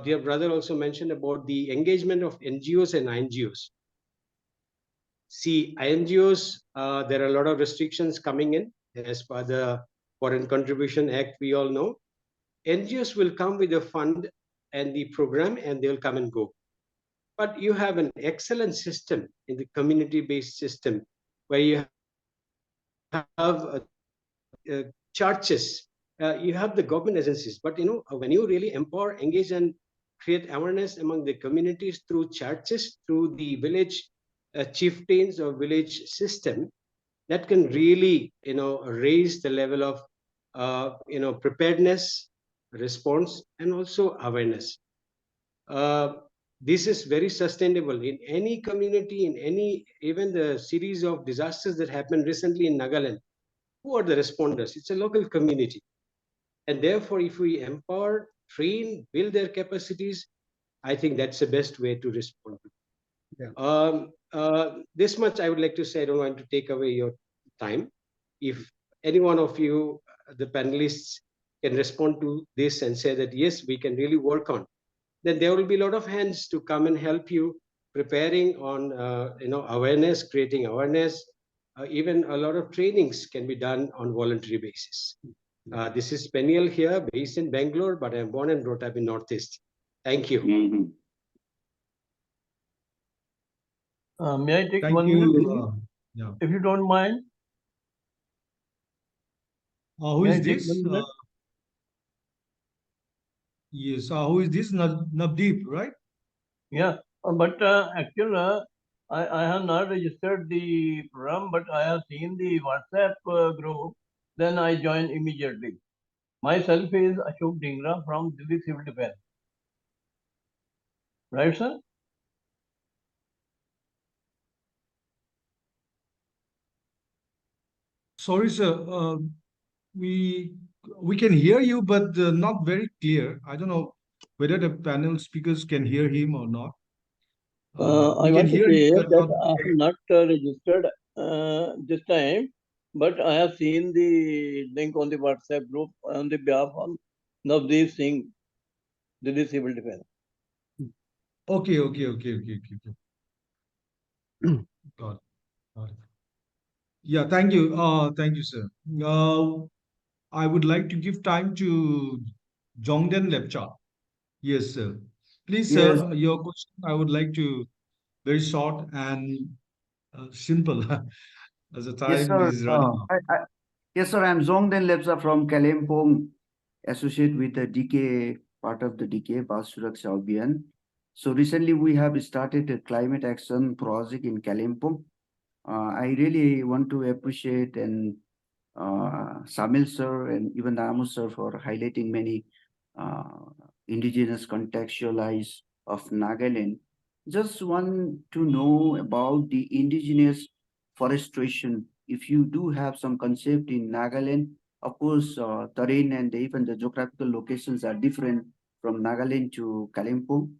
dear brother also mentioned about the engagement of NGOs and INGOs. See, INGOs, there are a lot of restrictions coming in as per the Foreign Contribution Act, we all know. NGOs will come with a fund and the program and they'll come and go. But you have an excellent system in the community-based system where you have churches, you have the government agencies. But when you really empower, engage, and create awareness among the communities through churches, through the village chieftains or village system, that can really, raise the level of, preparedness, response, and also awareness. This is very sustainable in any community, in any, even the series of disasters that happened recently in Nagaland. Who are the responders? It's a local community. And therefore, if we empower, train, build their capacities, I think that's the best way to respond. Yeah. This much I would like to say. I don't want to take away your time. If any one of you, the panelists, can respond to this and say that, yes, we can really work on, then there will be a lot of hands to come and help you preparing on, awareness, creating awareness. Even a lot of trainings can be done on voluntary basis. This is Peniel here, based in Bangalore, but I'm born and brought up in Northeast. Thank you. Mhm. May I take Thank 1 minute, you. please? Yeah. If you don't mind. Who May is I take this? 1 minute? Yes. Who is this? Navdeep, right? Yeah, but actually, I have not registered the program, but I have seen the WhatsApp group. Then I joined immediately. Myself is Ashok Dhingra from Delhi Civil Defense. Right, sir? Sorry, sir. We can hear you, but not very clear. I don't know whether the panel speakers can hear him or not. I We can want to hear you, say but that not. I have not registered this time, but I have seen the link on the WhatsApp group on the behalf of Navdeep Singh, Delhi Civil Defense. Okay. Got it. Got it. Yeah. Thank you. Thank you, sir. I would like to give time to Jongden Lepcha. Yes, sir. Please, Yes, sir, your question. I would like to very short and simple, as the yes, time sir. is running out. Yes, sir. I'm Zongden Lepsa from Kalimpong, associate with the DK, part of the DK, Bas Suraksha Abhiyan. So recently we have started a climate action project in Kalimpong. I really want to appreciate and Samil sir and even Namu sir for highlighting many indigenous contextualize of Nagaland. Just want to know about the indigenous forestation. If you do have some concept in Nagaland, of course, terrain and even the geographical locations are different from Nagaland to Kalimpong.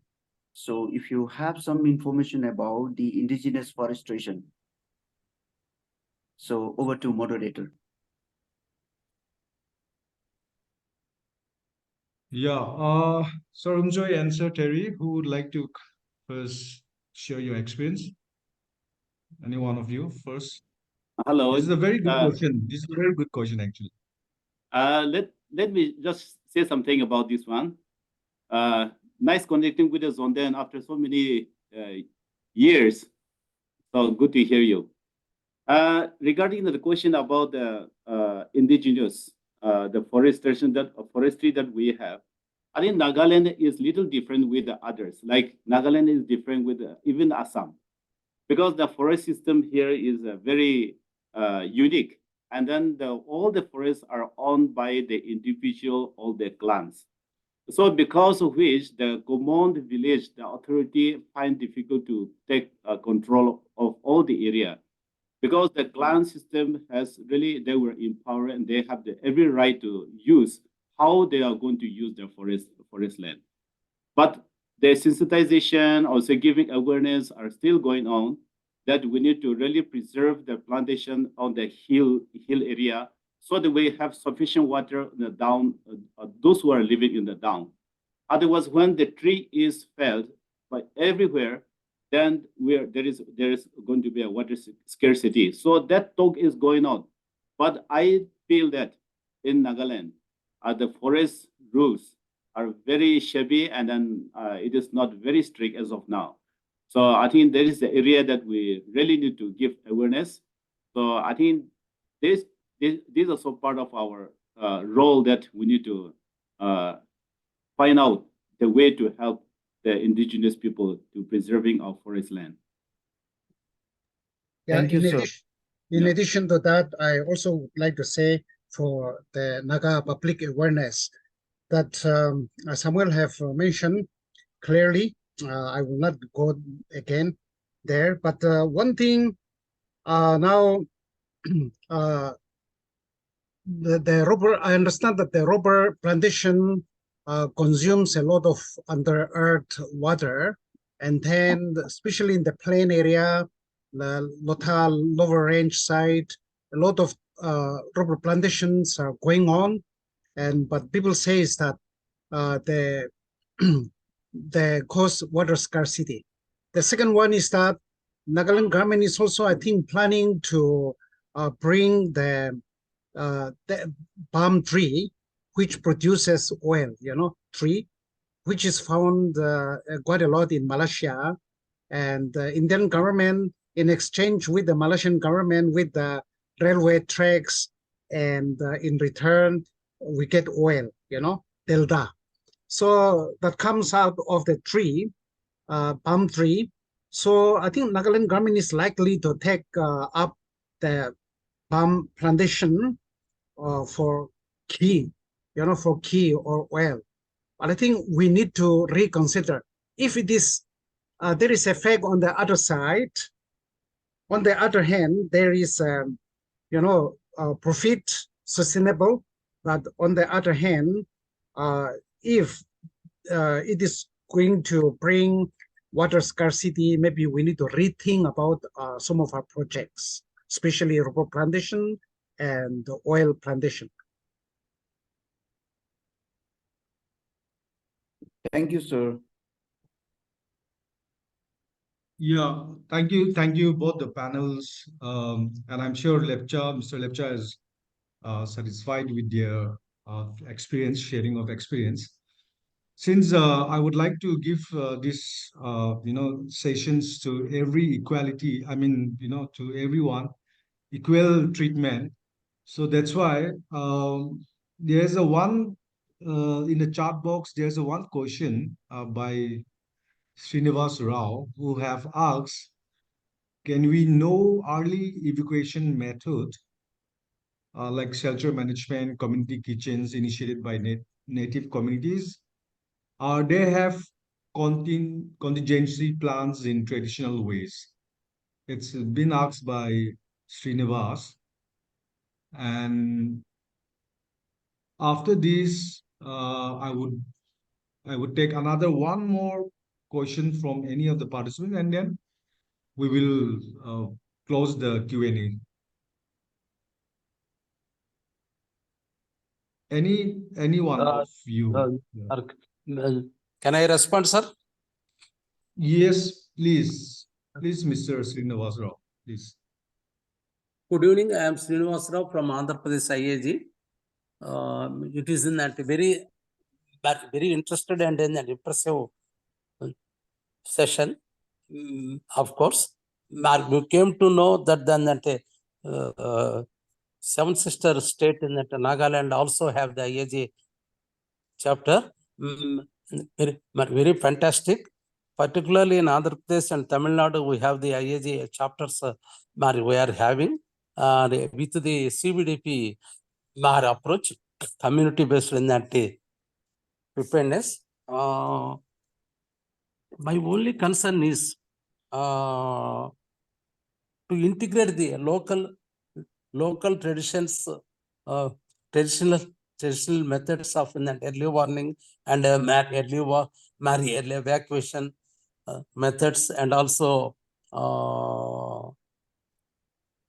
So if you have some information about the indigenous forestation, so over to moderator. Yeah. Sir Umjoy and Sir Terry, who would like to first share your experience? Any one of you first? Hello. This is a very good question. This is a very good question, actually. Let me just say something about this one. Nice connecting with the Zonden after so many years. So good to hear you. Regarding the question about the indigenous, the forestry that we have, I think Nagaland is little different with the others. Like Nagaland is different with even Assam, because the forest system here is very unique. And then all the forests are owned by the individual or the clans. So because of which the command village, the authority find difficult to take control of all the area, because the clan system has really, they were empowered and they have every right to use how they are going to use their forest land. But the sensitization, also giving awareness are still going on, that we need to really preserve the plantation on the hill area, so that we have sufficient water in the down, those who are living in the down. Otherwise, when the tree is felled by everywhere, then there is going to be a water scarcity. So that talk is going on. But I feel that in Nagaland, the forest rules are very shabby, and then it is not very strict as of now. So I think that is the area that we really need to give awareness. So I think this is also part of our role, that we need to find out the way to help the indigenous people to preserving our forest land. Yeah, Thank you, in sir. addition, In Yeah. addition to that, I also would like to say for the Naga public awareness that Samuel have mentioned clearly. I will not go again there, but one thing now the rubber, I understand that the rubber plantation consumes a lot of under earth water, and then especially in the plain area, the Lota lower range side, a lot of rubber plantations are going on, and but people say is that the the cause water scarcity. The second one is that Nagaland government is also, I think, planning to bring the palm tree, which produces oil, tree, which is found quite a lot in Malaysia. And the Indian government, in exchange with the Malaysian government, with the railway tracks, and in return, we get oil, delta. So that comes out of the tree, palm tree. So I think Nagaland government is likely to take up the palm plantation for key, for key or oil. But I think we need to reconsider if it is there is effect on the other side. On the other hand, there is profit sustainable, but on the other hand, if it is going to bring water scarcity, maybe we need to rethink about some of our projects, especially rubber plantation and oil plantation. Thank you, sir. Yeah, thank you both the panels, and I'm sure Mr. Lepcha is satisfied with their sharing of experience. Since I would like to give this, sessions to every equality, to everyone, equal treatment. So that's why there's a one in the chat box. There's a one question by Srinivas Rao who have asked, can we know early evacuation method like shelter management, community kitchens initiated by native communities? They have contingency plans in traditional ways. It's been asked by Srinivas. And after this, I would take another one more question from any of the participants, and then we will close the Q&A. Any one of you? Can I respond, sir? Yes, please. Please, Mr. Srinivas Rao, please. Good evening. I am Srinivas Rao from Andhra Pradesh IAG. It is in that very interested and in an impressive session. Of course, we came to know that then that seven sister state in that Nagaland also have the IAG chapter. Very fantastic. Particularly in Andhra Pradesh and Tamil Nadu, we have the IAG chapters we are having with the CBDP approach, community based in that preparedness. My only concern is to integrate the local traditions, traditional methods of early warning and early evacuation methods, and also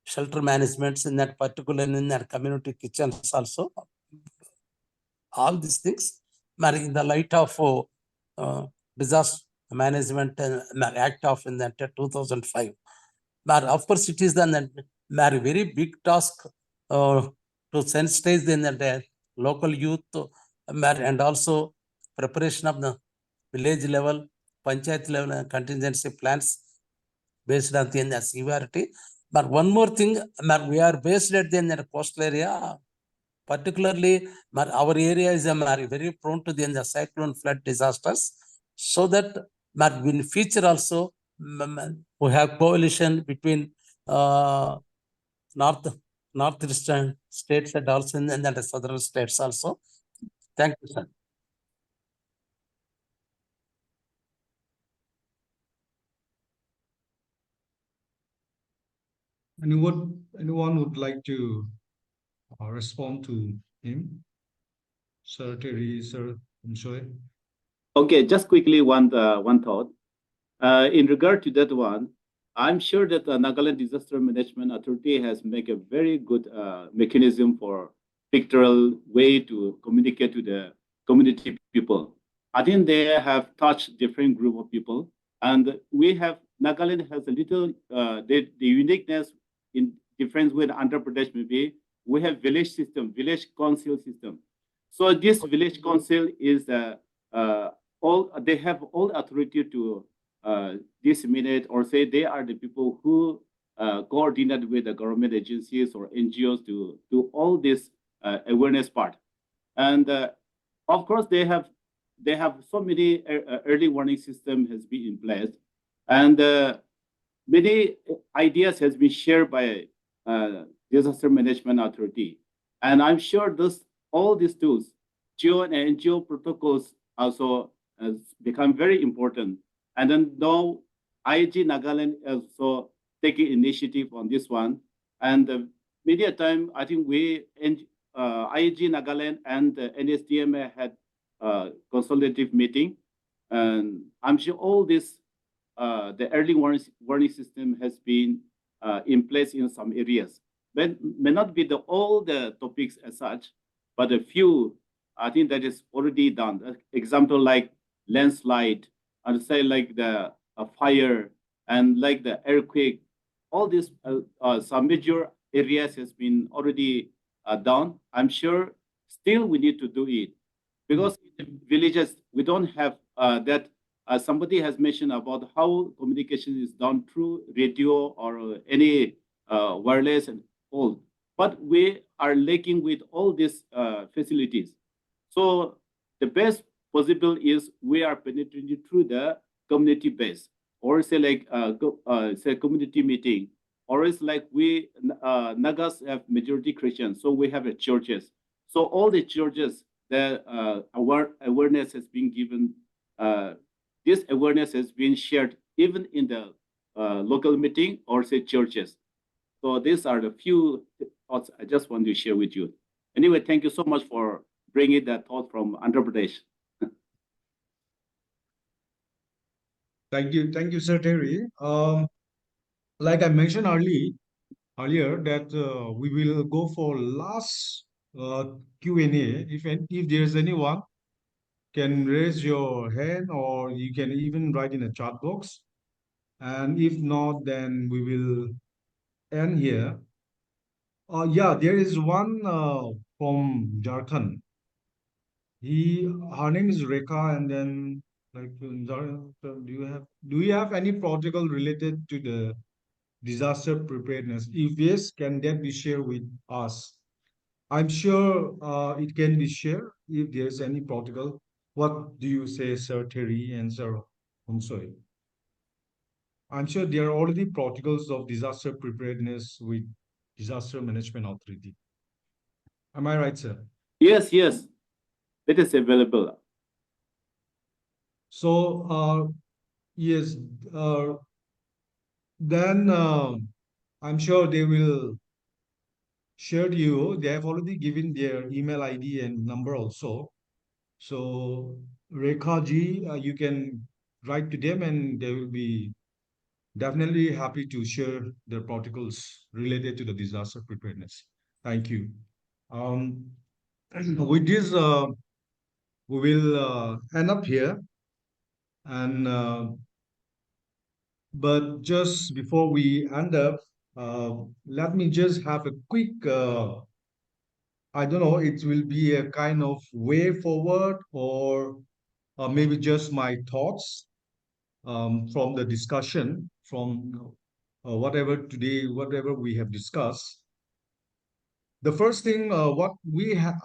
shelter management in that particular in that community kitchens also. All these things, in the light of disaster management act of in that 2005. But of course, it is then very big task to sensitize in the local youth and also preparation of the village level, panchayat level contingency plans based on the severity. But one more thing, we are based at the coastal area. Particularly, our area is very prone to the cyclone flood disasters. So that in future also, we have coalition between northeastern states and also in the southern states also. Thank you, sir. Anyone would like to respond to him? Sir Terry, Sir Mshoe? Okay, just quickly one thought. In regard to that one, I'm sure that the Nagaland Disaster Management Authority has made a very good mechanism for pictorial way to communicate to the community people. I think they have touched different group of people, and we have Nagaland has a little the uniqueness in difference with Andhra Pradesh maybe. We have village system, village council system. So this village council is all they have all authority to disseminate or say they are the people who coordinate with the government agencies or NGOs to do all this awareness part. And of course, they have so many early warning system has been in place, and many ideas has been shared by disaster management authority. And I'm sure all these tools, geo and NGO protocols also has become very important. And then now IIG Nagaland also taking initiative on this one. And media time, I think IIG Nagaland and NSDM had consultative meeting. And I'm sure all this, the early warning system has been in place in some areas. But may not be all the topics as such, but a few, I think that is already done. Example like landslide, and say like the fire and like the earthquake, all these some major areas has been already done. I'm sure still we need to do it because in villages we don't have that. Somebody has mentioned about how communication is done through radio or any wireless and all, but we are lacking with all these facilities. So the best possible is we are penetrating through the community base, or say like say community meeting, or it's like we Nagas have majority Christians, so we have churches. So all the churches, the awareness has been given. This awareness has been shared even in the local meeting or say churches. So these are the few thoughts I just want to share with you. Anyway, thank you so much for bringing that thought from Andhra Pradesh. Thank you, Sir Terry. Like I mentioned earlier that we will go for last Q&A. If there's anyone, can raise your hand or you can even write in a chat box. And if not, then we will end here. Yeah, there is one from Jharkhand. Her name is Rekha, and then like do you have any protocol related to the disaster preparedness? If yes, can that be shared with us? I'm sure it can be shared if there's any protocol. What do you say, Sir Terry and Sir Humsoy? I'm sure there are already protocols of disaster preparedness with Disaster Management Authority. Am I right, sir? Yes, it is available. So, yes, then I'm sure they will share to you. They have already given their email ID and number also. So, Rekha ji, you can write to them and they will be definitely happy to share their protocols related to the disaster preparedness. Thank you. With this, we will end up here. And but just before we end up, let me just have a quick. I don't know. It will be a kind of way forward, or maybe just my thoughts from the discussion from whatever we have discussed. The first thing what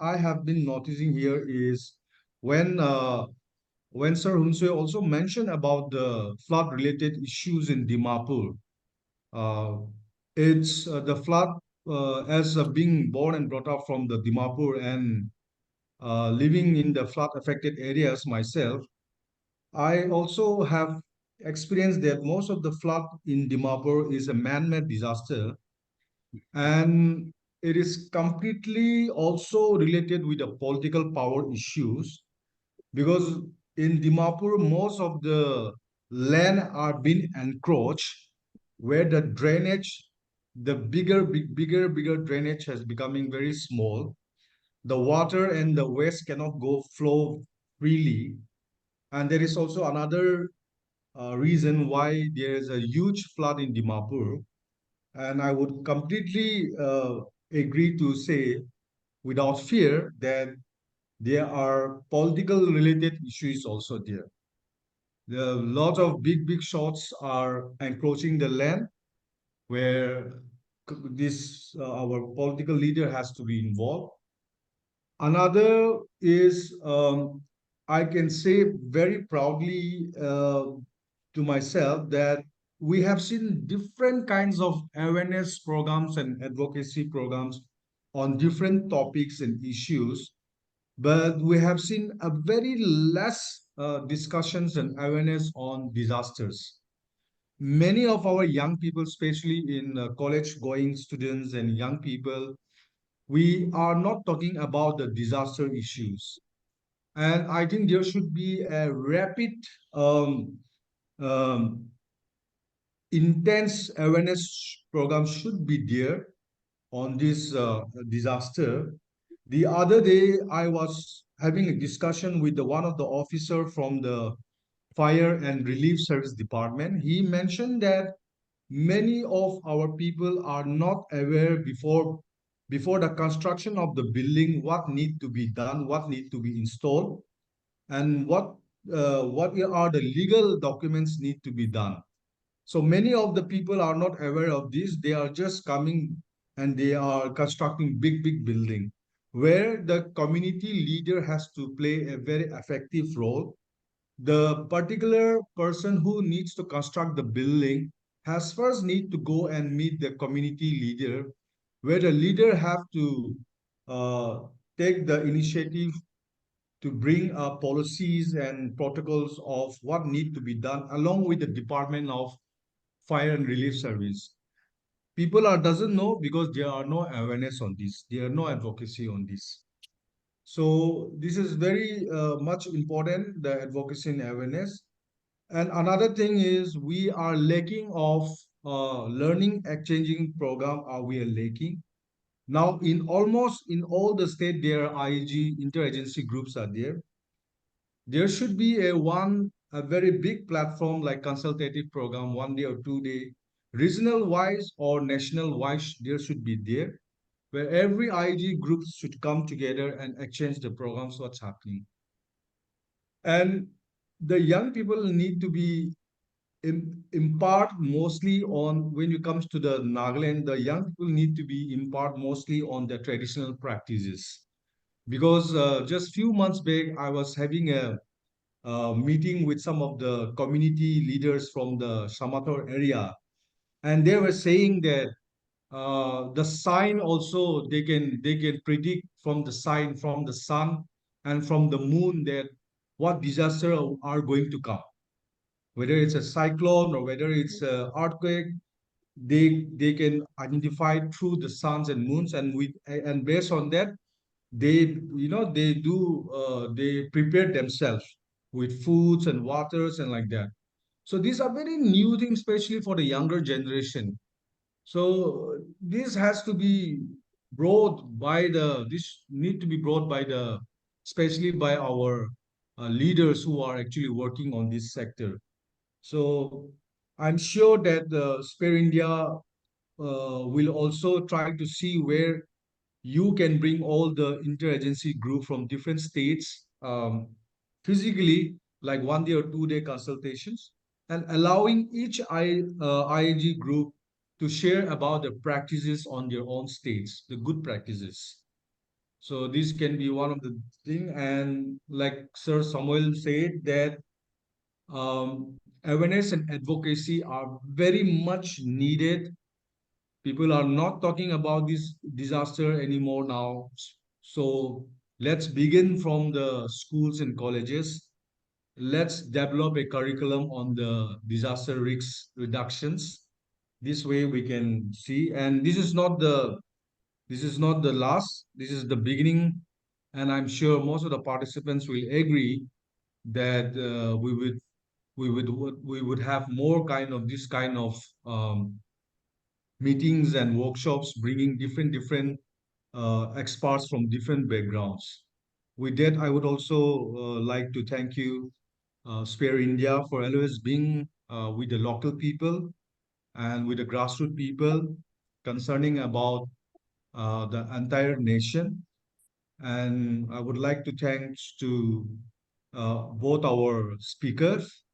I have been noticing here is when Sir Hunsue also mentioned about the flood-related issues in Dimapur. Uh, it's the flood as being born and brought up from the Dimapur and living in the flood affected areas myself, I also have experienced that most of the flood in Dimapur is a man-made disaster, and it is completely also related with the political power issues, because in Dimapur most of the land are being encroached, where the drainage, the bigger drainage has becoming very small. The water and the waste cannot go flow freely, and there is also another reason why there is a huge flood in Dimapur. And I would completely agree to say without fear that there are political related issues also there. The lot of big shots are encroaching the land, where this our political leader has to be involved. Another is, I can say very proudly to myself that we have seen different kinds of awareness programs and advocacy programs on different topics and issues, but we have seen a very less discussions and awareness on disasters. Many of our young people, especially in college going students and young people, we are not talking about the disaster issues. And I think there should be a rapid, um, um, intense awareness program should be there on this disaster. The other day, I was having a discussion with one of the officer from the Fire and Relief Service Department. He mentioned that many of our people are not aware before the construction of the building what need to be done, what need to be installed, and what are the legal documents need to be done. So many of the people are not aware of this. They are just coming and they are constructing big building, where the community leader has to play a very effective role. The particular person who needs to construct the building has first need to go and meet the community leader, where the leader have to uh, take the initiative to bring policies and protocols of what need to be done along with the Department of Fire and Relief Service. People are doesn't know because there are no awareness on this. There are no advocacy on this. So this is very much important, the advocacy and awareness. And another thing is we are lacking of learning exchanging program. Are we are lacking now in almost in all the state? There are IEG interagency groups are there. There should be a very big platform like consultative program, 1 day or 2 day, regional wise or national wise. There should be there where every IEG group should come together and exchange the programs. What's happening, and the young people need to be impart mostly on when it comes to the Nagaland, the young people need to be impart mostly on the traditional practices. Because just few months back, I was having a meeting with some of the community leaders from the Samator area, and they were saying that the sign also they can predict from the sign from the sun and from the moon that what disaster are going to come, whether it's a cyclone or whether it's an earthquake. They can identify through the suns and moons, and based on that they they do they prepare themselves with foods and waters and like that. So these are very new things, especially for the younger generation. So this has to be brought by the this need to be brought by the especially by our leaders who are actually working on this sector. So I'm sure that the Spare India will also try to see where you can bring all the interagency group from different states physically, like 1 day or 2 day consultations, and allowing each IAG group to share about the practices on their own states, the good practices. So this can be one of the thing. And like Sir Samuel said, that awareness and advocacy are very much needed People are not talking about this disaster anymore now. So let's begin from the schools and colleges. Let's develop a curriculum on the disaster risk reductions. This way we can see, and this is not the last, this is the beginning. And I'm sure most of the participants will agree that we would have more kind of this kind of meetings and workshops, bringing different experts from different backgrounds. With that, I would also like to thank you, Spare India, for always being with the local people and with the grassroots people concerning about the entire nation. And I would like to thanks to both our speakers.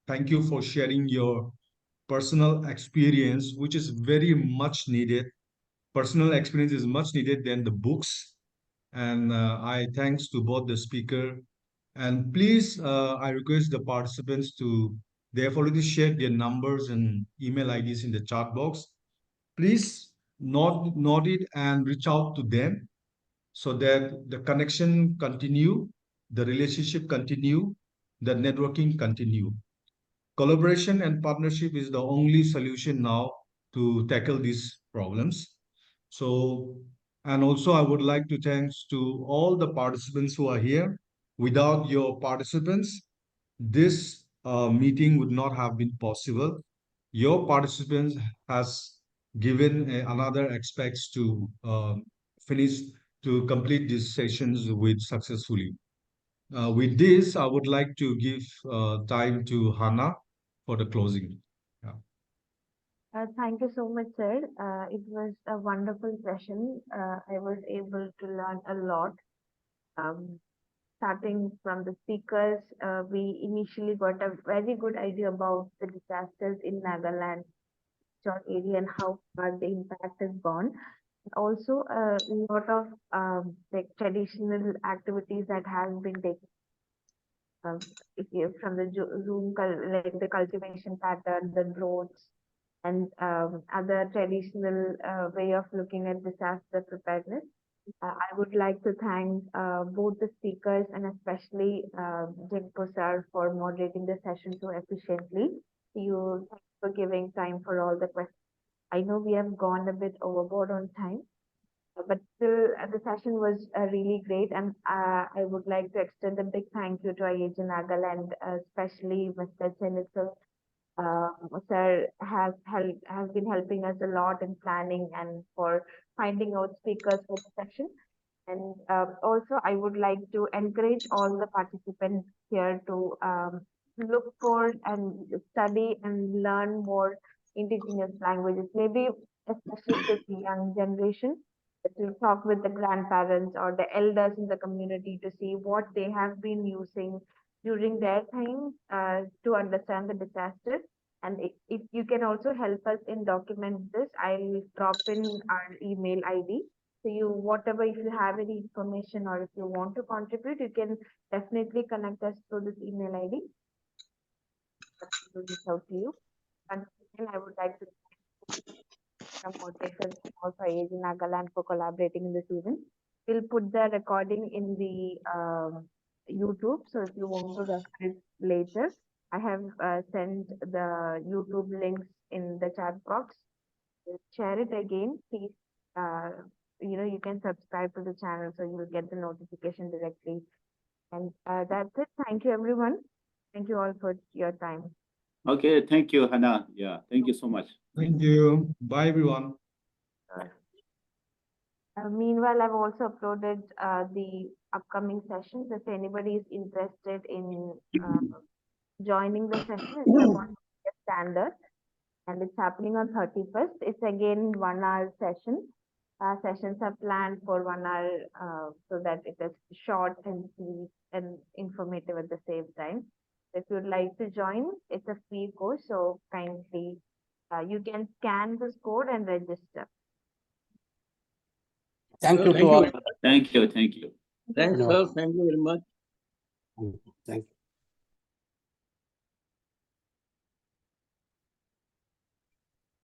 Thank you for sharing your personal experience, which is very much needed. Personal experience is much needed than the books. And I thanks to both the speaker. And please, I request the participants to, they have already shared their numbers and email IDs in the chat box. Please note it and reach out to them so that the connection continue, the relationship continue, the networking continue. Collaboration and partnership is the only solution now to tackle these problems. So, and also I would like to thanks to all the participants who are here. Without your participants, this meeting would not have been possible. Your participants has given another aspects to finish, to complete these sessions with successfully. With this, I would like to give time to Hannah for the closing. Yeah. Thank you so much, sir. It was a wonderful session. I was able to learn a lot. Um, Starting from the speakers, we initially got a very good idea about the disasters in Nagaland, short area, and how far the impact has gone. Also, a lot of like traditional activities that have been taken if you, from the Zoom, like the cultivation pattern, the drones, and other traditional way of looking at disaster preparedness. I would like to thank both the speakers and especially Jinko sir for moderating the session so efficiently. Thanks for giving time for all the questions. I know we have gone a bit overboard on time, but still the session was really great, and I would like to extend a big thank you to IAG Nagaland, especially Mr. Chenitzel. Sir has been helping us a lot in planning and for finding out speakers for the session. And also, I would like to encourage all the participants here to look for and study and learn more indigenous languages, maybe especially to the young generation, to talk with the grandparents or the elders in the community to see what they have been using during their time to understand the disaster. And if you can also help us in document this, I'll drop in our email ID. So you, whatever, if you have any information or if you want to contribute, you can definitely connect us through this email ID. We'll reach out to you. And again, I would like to thank the moderators and also IAG Nagaland for collaborating in this event. We'll put the recording in the YouTube. So if you want to refer it later, I have sent the YouTube links in the chat box. Share it again, please. You can subscribe to the channel so you'll get the notification directly. And that's it. Thank you, everyone. Thank you all for your time. Okay, thank you, Hannah. Yeah, thank you so much. Thank you. Bye, everyone. Meanwhile, I've also uploaded the upcoming sessions. If anybody is interested in joining the session, it's about a standard, and it's happening on 31st. It's again 1 hour session. Sessions are planned for 1 hour so that it is short and sweet and informative at the same time. If you'd like to join, it's a free course, so kindly you can scan this code and register. Thank you Thank to all. Thank you, thank you. Thanks, sir. Thank you very much. Thank you.